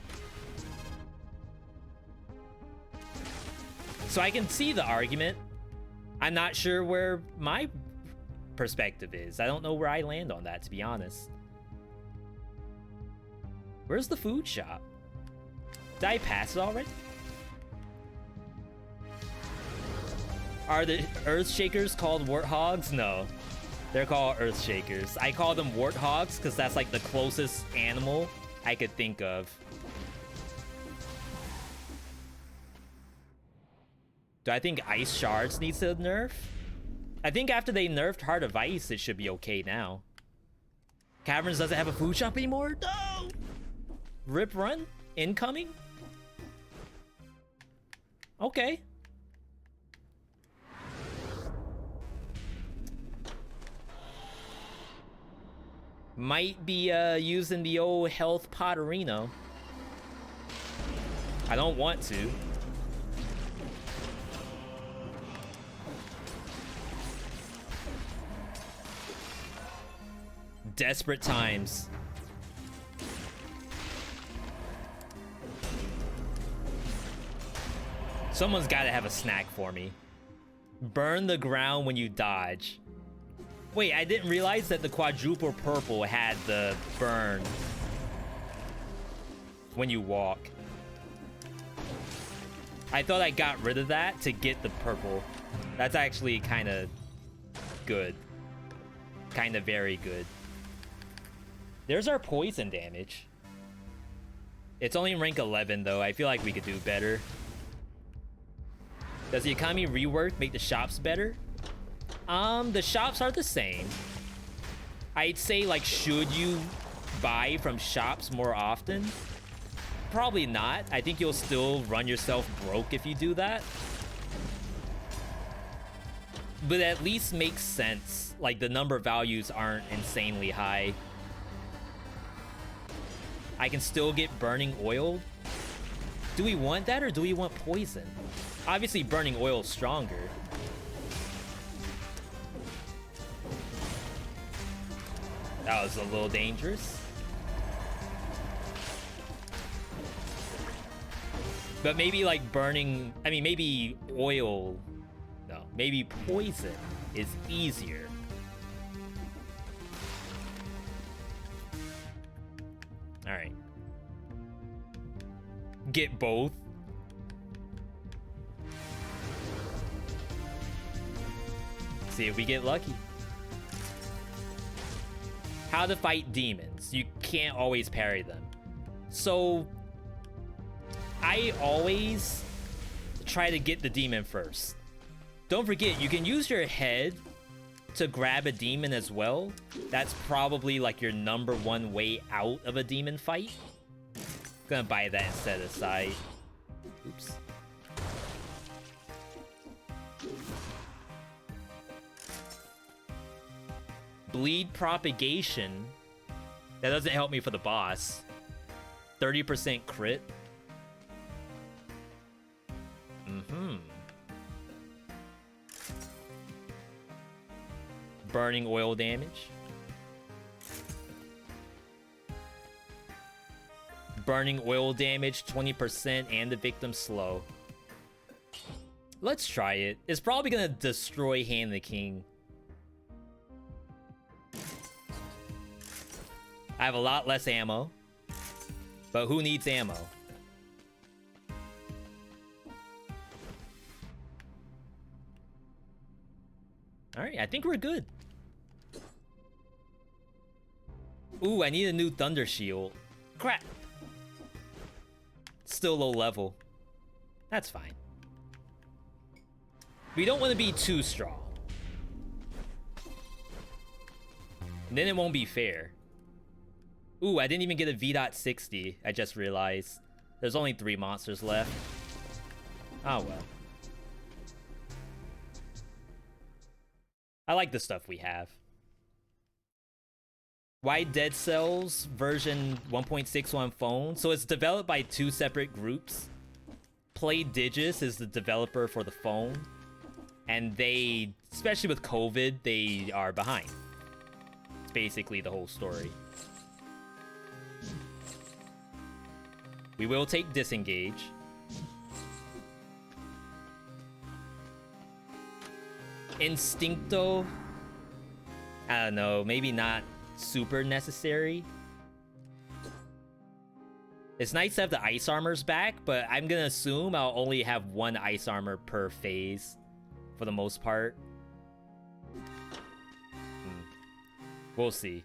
S1: So I can see the argument. I'm not sure where my perspective is. I don't know where I land on that, to be honest. Where's the food shop? Did I pass it already? Are the Earth Shakers called warthogs? No. They're called Earth Shakers. I call them warthogs because that's like the closest animal I could think of. Do I think Ice Shards needs to nerf? I think after they nerfed Heart of Ice, it should be okay now. Caverns doesn't have a food shop anymore? No! Rip run? Incoming? Okay. Might be using the old health Potterino. I don't want to. Desperate times. Someone's got to have a snack for me. Burn the ground when you dodge. Wait, I didn't realize that the quadruple purple had the burn when you walk. I thought I got rid of that to get the purple. That's actually kind of good. Kind of very good. There's our poison damage. It's only rank 11 though. I feel like we could do better. Does the economy rework make the shops better? The shops are the same. I'd say, like, should you buy from shops more often? Probably not. I think you'll still run yourself broke if you do that. But at least makes sense. Like, the number of values aren't insanely high. I can still get burning oil. Do we want that or do we want poison? Obviously, burning oil is stronger. That was a little dangerous. But maybe like burning, I mean, maybe oil, no, maybe poison is easier. All right. Get both. See if we get lucky. How to fight demons. You can't always parry them. So I always try to get the demon first. Don't forget, you can use your head to grab a demon as well, that's probably like your #1 way out of a demon fight. Gonna buy that and set it aside. Oops. Bleed propagation. That doesn't help me for the boss. 30% crit. Burning oil damage. Burning oil damage, 20%, and the victim slow. Let's try it. It's probably gonna destroy Hand the King. I have a lot less ammo. But who needs ammo? Alright, I think we're good. Ooh, I need a new Thunder Shield. Crap. Still low level. That's fine. We don't want to be too strong. Then it won't be fair. Ooh, I didn't even get a V.60. I just realized. There's only 3 monsters left. Oh well. I like the stuff we have. Why Dead Cells version 1.61 phone? So it's developed by 2 separate groups. PlayDigis is the developer for the phone. And they, especially with COVID, they are behind. It's basically the whole story. We will take Disengage. Instincto. I don't know, maybe not super necessary. It's nice to have the ice armors back, but I'm gonna assume I'll only have 1 ice armor per phase for the most part. We'll see.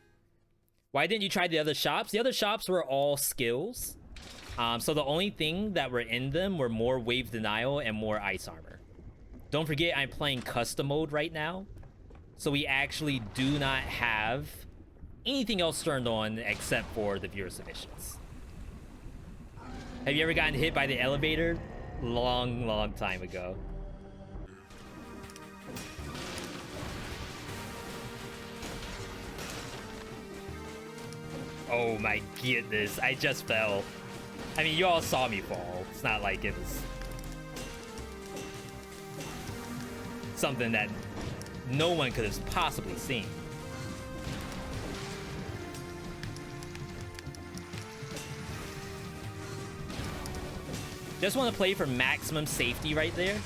S1: Why didn't you try the other shops? The other shops were all skills. So the only thing that were in them were more wave denial and more ice armor. Don't forget I'm playing custom mode right now. So we actually do not have anything else turned on except for the viewer submissions. Have you ever gotten hit by the elevator? Long time ago. Oh my goodness, I just fell. I mean, you all saw me fall. It's not like it was something that no one could have possibly seen. Just want to play for maximum safety right there.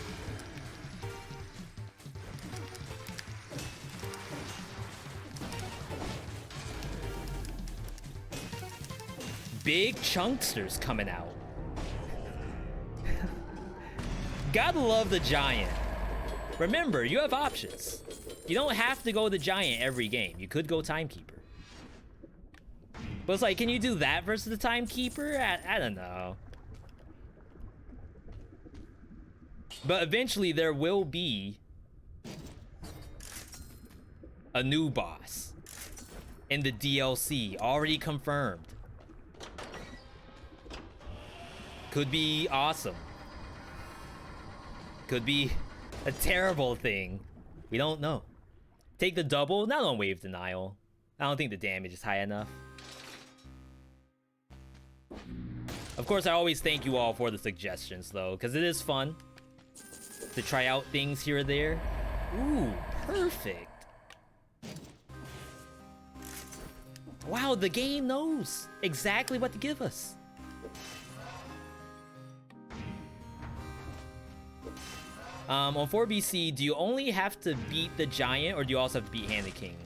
S1: Big chunksters coming out. Gotta love the giant. Remember, you have options. You don't have to go the giant every game. You could go timekeeper. But it's like, can you do that versus the timekeeper? I don't know. But eventually there will be a new boss in the DLC, already confirmed. Could be awesome. Could be a terrible thing. We don't know. Take the double, not on wave denial. I don't think the damage is high enough. Of course, I always thank you all for the suggestions though, because it is fun to try out things here or there. Ooh, perfect. Wow, the game knows exactly what to give us. On 4BC, do you only have to beat the giant or do you also have to beat Hand the King?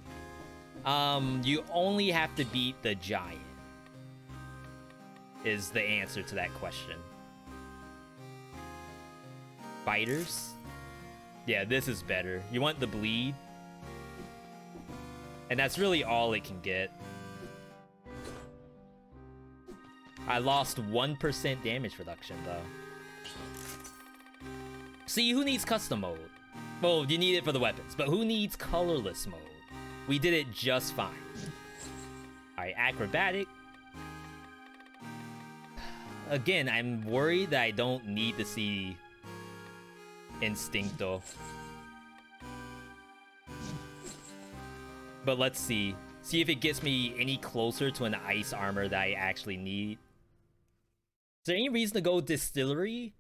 S1: You only have to beat the giant is the answer to that question. Fighters? Yeah, this is better. You want the bleed? And that's really all it can get. I lost 1% damage reduction though. See, who needs custom mode? Well, you need it for the weapons, but who needs colorless mode? We did it just fine. Alright, acrobatic. Again, I'm worried that I don't need to see Instincto. But let's see. See if it gets me any closer to an ice armor that I actually need. Is there any reason to go Distillery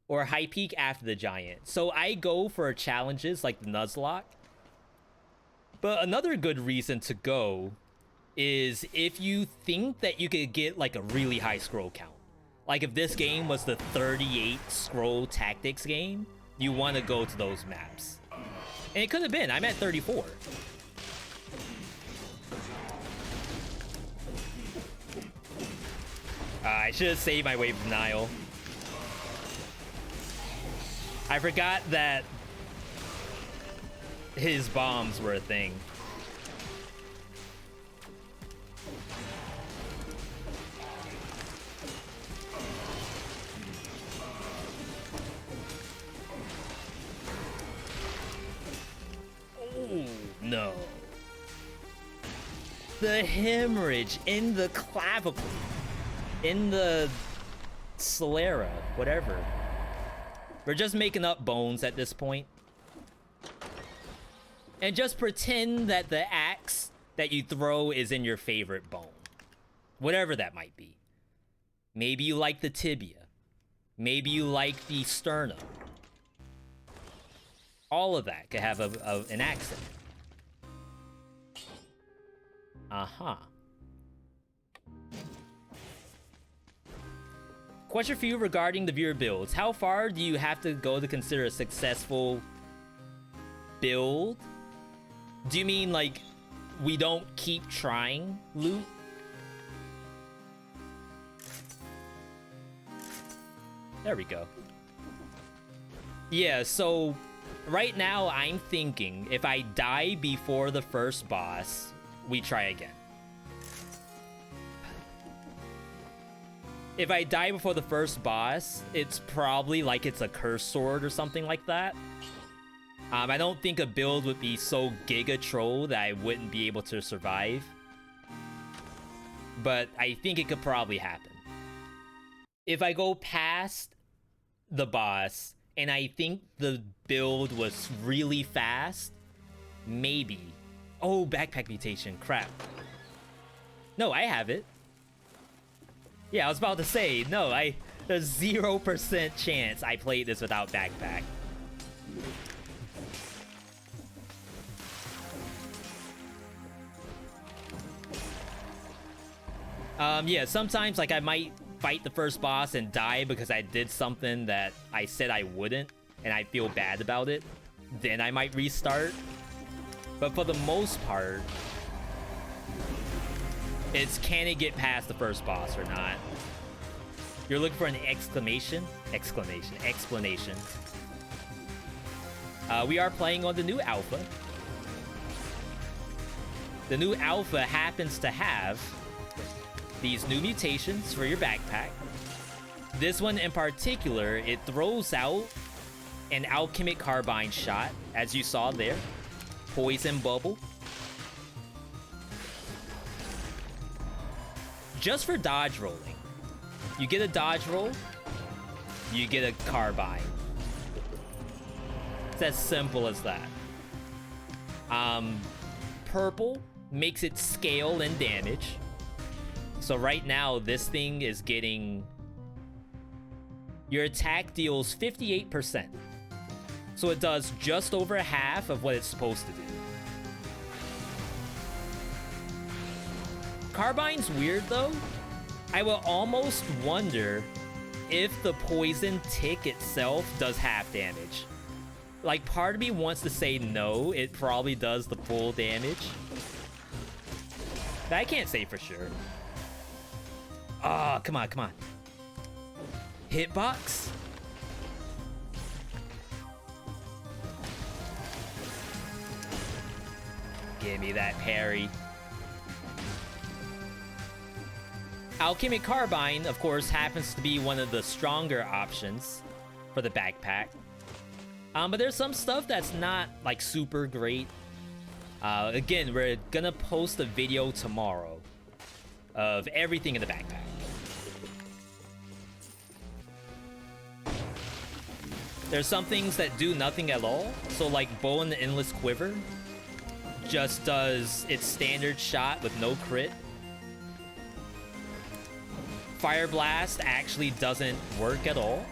S1: or High Peak after the Giant? So I go for challenges like the Nuzlocke. But another good reason to go is if you think that you could get like a really high scroll count. Like if this game was the 38 scroll tactics game, you want to go to those maps. And it could have been. I'm at 34. I should have saved my wave denial. I forgot that his bombs were a thing. Oh, no. The hemorrhage in the clavicle. In the sclera, whatever. We're just making up bones at this point. And just pretend that the axe that you throw is in your favorite bone. Whatever that might be. Maybe you like the tibia. Maybe you like the sternum. All of that could have an axe in it. Uh-huh. Question for you regarding the viewer builds. How far do you have to go to consider a successful build? Do you mean like we don't keep trying loot? There we go. Yeah, so right now I'm thinking if I die before the first boss, we try again. If I die before the first boss, it's probably like it's a curse sword or something like that. I don't think a build would be so giga troll that I wouldn't be able to survive. But I think it could probably happen. If I go past the boss and I think the build was really fast, maybe. Oh, backpack mutation, crap. No, I have it. Yeah, I was about to say, no, there's 0% chance I played this without backpack. Yeah, sometimes like I might fight the first boss and die because I did something that I said I wouldn't and I feel bad about it. Then I might restart. But for the most part, it's can it get past the first boss or not? You're looking for an explanation. We are playing on the new alpha. The new alpha happens to have these new mutations for your backpack. This one in particular, it throws out an alchemic carbine shot, as you saw there. Poison bubble. Just for dodge rolling. You get a dodge roll, you get a carbine. It's as simple as that. Purple makes it scale and damage. So right now, this thing is getting... Your attack deals 58%. So it does just over half of what it's supposed to do. Carbine's weird though. I will almost wonder if the poison tick itself does half damage. Like, part of me wants to say no, it probably does the full damage. But I can't say for sure. Ah, come on, come on. Hitbox? Give me that parry. Alchemic Carbine, of course, happens to be one of the stronger options for the backpack. But there's some stuff that's not like super great. Again, we're gonna post a video tomorrow of everything in the backpack. There's some things that do nothing at all. So like Bow and the Endless Quiver just does its standard shot with no crit. Fire Blast actually doesn't work at all.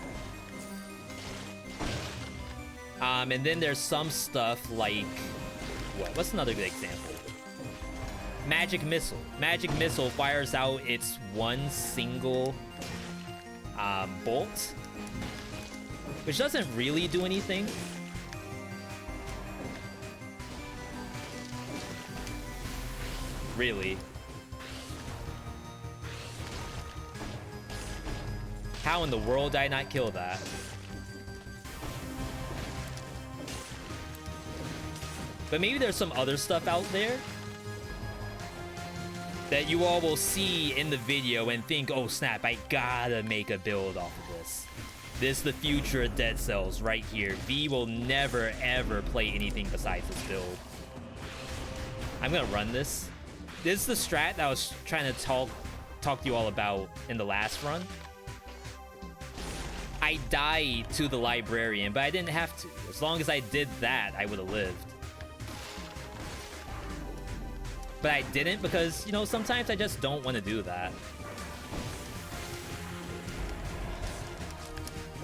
S1: And then there's some stuff like, what's another good example? Magic Missile. Magic Missile fires out its one single bolt, which doesn't really do anything. Really. How in the world did I not kill that? But maybe there's some other stuff out there that you all will see in the video and think, oh snap, I gotta make a build off of this. This is the future of Dead Cells right here. V will never ever play anything besides this build. I'm gonna run this. This is the strat that I was trying to talk to you all about in the last run. I died to the librarian, but I didn't have to. As long as I did that, I would have lived. But I didn't because, you know, sometimes I just don't want to do that.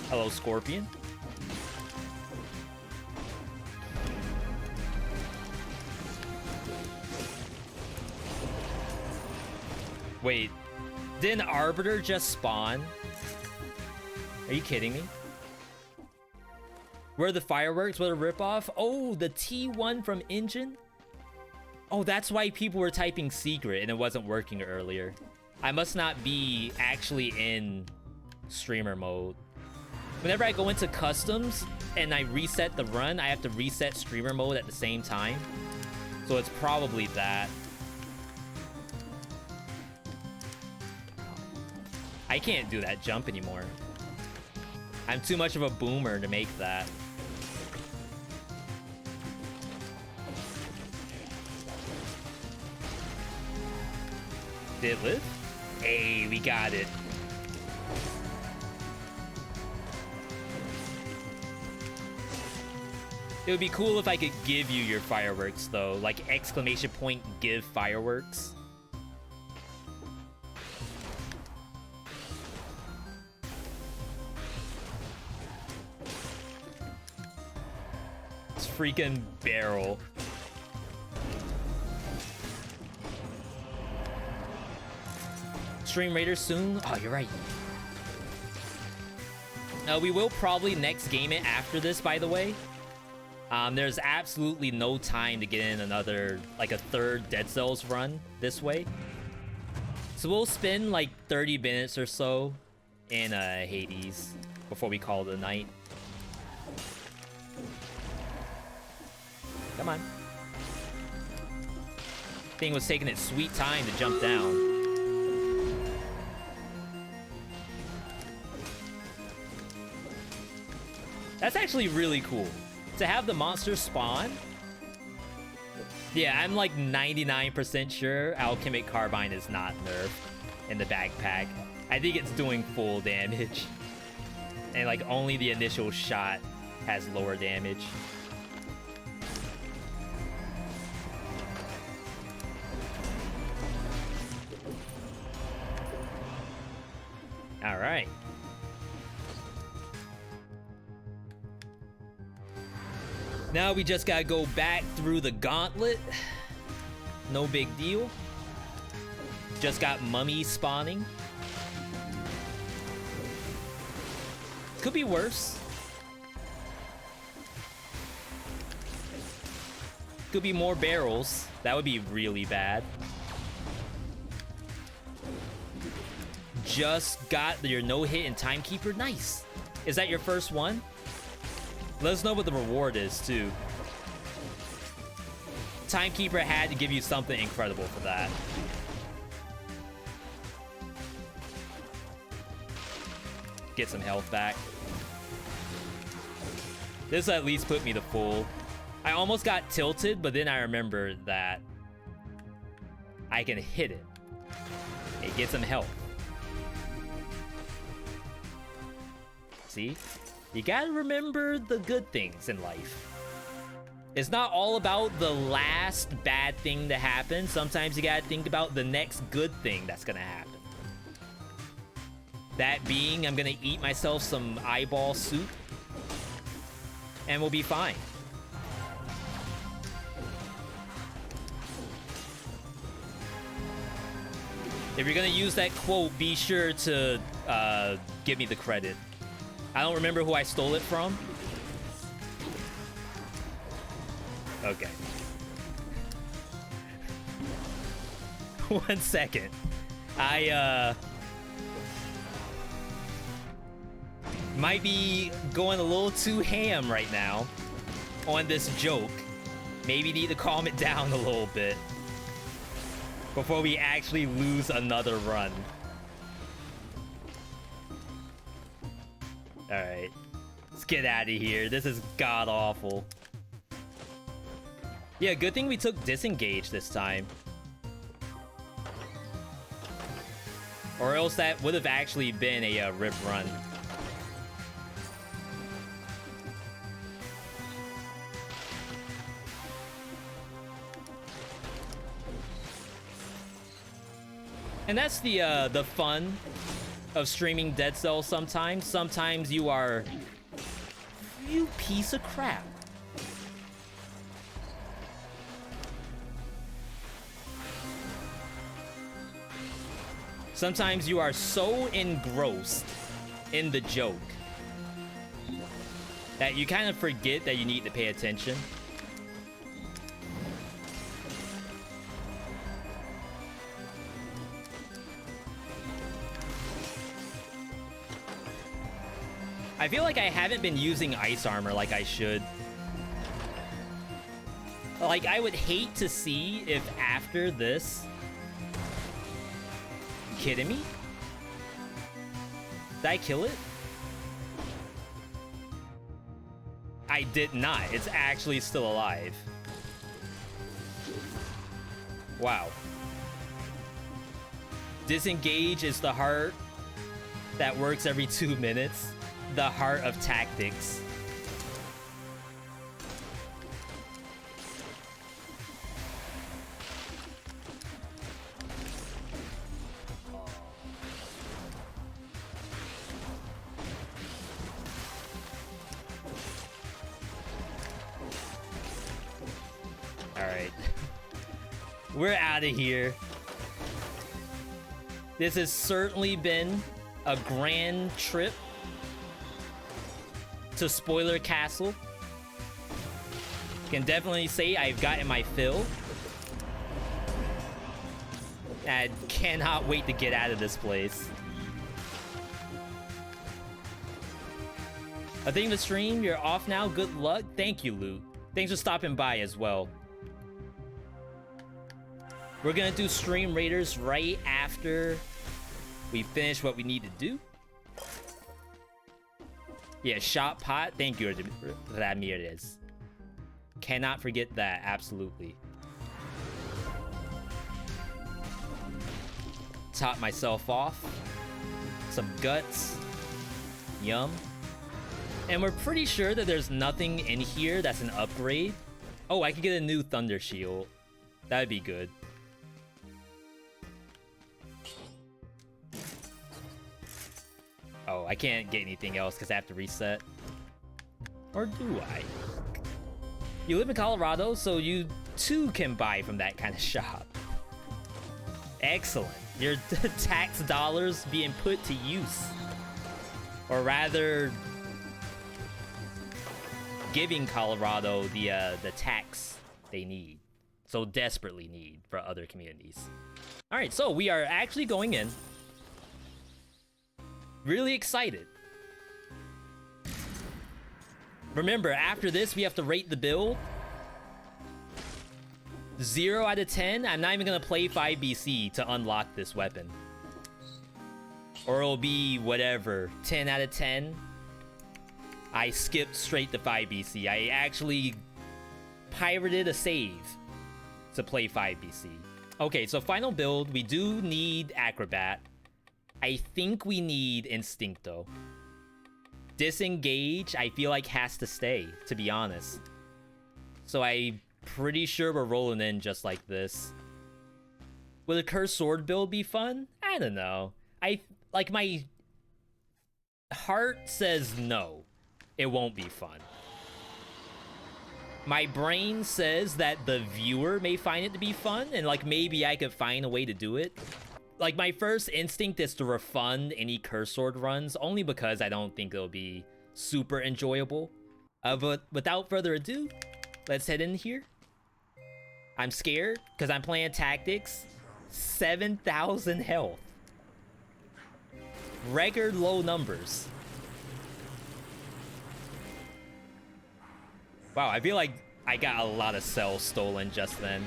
S1: Hello, Scorpion. Wait, didn't Arbiter just spawn? Are you kidding me? Where are the fireworks? What a ripoff? Oh, the T1 from Engine? Oh, that's why people were typing secret and it wasn't working earlier. I must not be actually in streamer mode. Whenever I go into customs and I reset the run, I have to reset streamer mode at the same time. So it's probably that. I can't do that jump anymore. I'm too much of a boomer to make that. Did it live? Hey, we got it. It would be cool if I could give you your fireworks, though. Like, exclamation point, give fireworks. It's freaking barrel. Stream Raiders soon? Oh, you're right. We will probably next game it after this, by the way. There's absolutely no time to get in another, like a third Dead Cells run this way. So we'll spend like 30 minutes or so in Hades before we call it a night. Come on. Thing was taking its sweet time to jump down. That's actually really cool. To have the monster spawn. Yeah, I'm like 99% sure Alchemic Carbine is not nerfed in the backpack. I think it's doing full damage. And like only the initial shot has lower damage. All right. Now we just gotta go back through the gauntlet. No big deal. Just got mummies spawning. Could be worse. Could be more barrels. That would be really bad. Just got your no-hit and timekeeper. Nice. Is that your first one? Let us know what the reward is, too. Timekeeper had to give you something incredible for that. Get some health back. This at least put me to full. I almost got tilted, but then I remembered that I can hit it. It gets some health. See? You gotta remember the good things in life. It's not all about the last bad thing to happen. Sometimes you gotta think about the next good thing that's gonna happen. That being, I'm gonna eat myself some eyeball soup. And we'll be fine. If you're gonna use that quote, be sure to give me the credit. I don't remember who I stole it from. Okay. 1 second. I might be going a little too ham right now on this joke. Maybe need to calm it down a little bit before we actually lose another run. Alright. Let's get out of here. This is god-awful. Yeah, good thing we took disengage this time. Or else that would have actually been a rip run. And that's the fun of streaming Dead Cells sometimes. Sometimes you are... You piece of crap. Sometimes you are so engrossed in the joke that you kind of forget that you need to pay attention. I feel like I haven't been using ice armor like I should. Like, I would hate to see if after this... You kidding me? Did I kill it? I did not. It's actually still alive. Wow. Disengage is the heart that works every 2 minutes. The heart of tactics. Alright. We're out of here. This has certainly been a grand trip to Spoiler Castle. Can definitely say I've gotten my fill. I cannot wait to get out of this place. I think the stream, you're off now. Good luck. Thank you, Lou. Thanks for stopping by as well. We're gonna do Stream Raiders right after we finish what we need to do. Yeah, shot pot. Thank you for that, Mir. It is. Cannot forget that. Absolutely. Top myself off. Some guts. Yum. And we're pretty sure that there's nothing in here that's an upgrade. Oh, I could get a new Thunder Shield. That'd be good. Oh, I can't get anything else because I have to reset. Or do I? You live in Colorado, so you too can buy from that kind of shop. Excellent. Your tax dollars being put to use. Or rather, giving Colorado the tax they need. So desperately need for other communities. Alright, so we are actually going in. Really excited. Remember, after this, we have to rate the build. 0 out of 10. I'm not even gonna play 5BC to unlock this weapon. Or it'll be whatever, 10 out of 10. I skipped straight to 5BC. I actually pirated a save to play 5BC. Okay, so final build, we do need Acrobat. I think we need Instincto. Disengage, I feel like has to stay, to be honest. So I'm pretty sure we're rolling in just like this. Would a Cursed Sword build be fun? I don't know. Like, my heart says no. It won't be fun. My brain says that the viewer may find it to be fun, and like maybe I could find a way to do it. Like, my first instinct is to refund any Cursed Sword runs, only because I don't think it'll be super enjoyable. But without further ado, let's head in here. I'm scared because I'm playing tactics. 7,000 health. Record low numbers. Wow, I feel like I got a lot of cells stolen just then.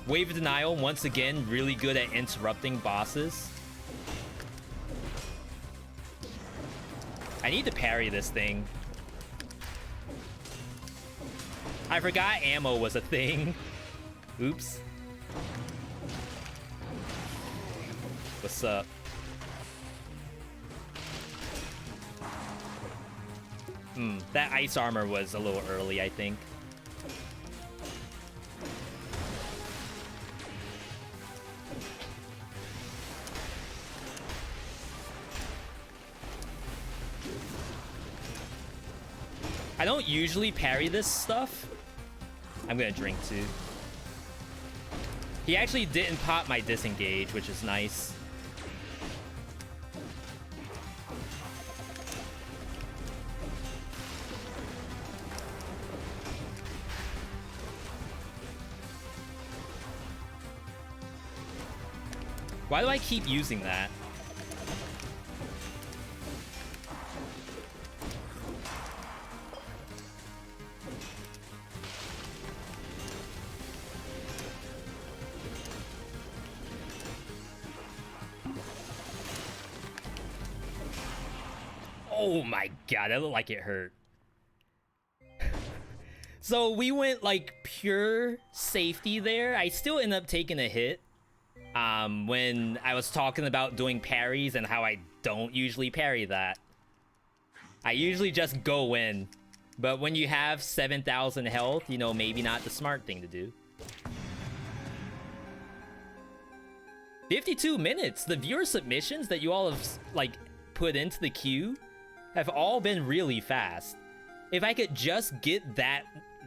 S1: Wave of Denial, once again, really good at interrupting bosses. I need to parry this thing. I forgot ammo was a thing. Oops. What's up? That ice armor was a little early, I think. I don't usually parry this stuff. I'm gonna drink too. He actually didn't pop my disengage, which is nice. Why do I keep using that? Oh my god, that looked like it hurt. So we went like pure safety there. I still ended up taking a hit when I was talking about doing parries and how I don't usually parry that. I usually just go in. But when you have 7,000 health, you know, maybe not the smart thing to do. 52 minutes. The viewer submissions that you all have like put into the queue have all been really fast. If I could just get that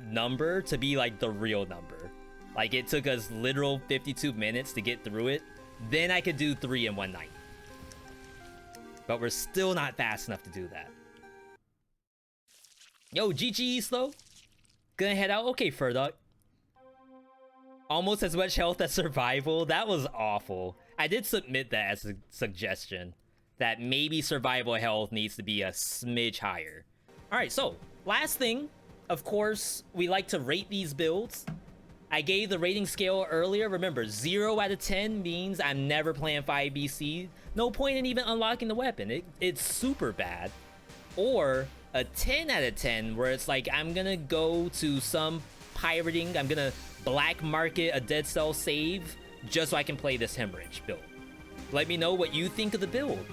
S1: number to be like the real number, like it took us literal 52 minutes to get through it, then I could do 3 in one night. But we're still not fast enough to do that. Yo, GG slow. Gonna head out. Okay, Furduck. Almost as much health as survival. That was awful. I did submit that as a suggestion, that maybe survival health needs to be a smidge higher. Alright, so, last thing, of course, we like to rate these builds. I gave the rating scale earlier. Remember, 0 out of 10 means I'm never playing 5BC. No point in even unlocking the weapon. It's super bad. Or a 10 out of 10, where it's like, I'm gonna go to some pirating, I'm gonna black market a dead cell save, just so I can play this Hemorrhage build. Let me know what you think of the build.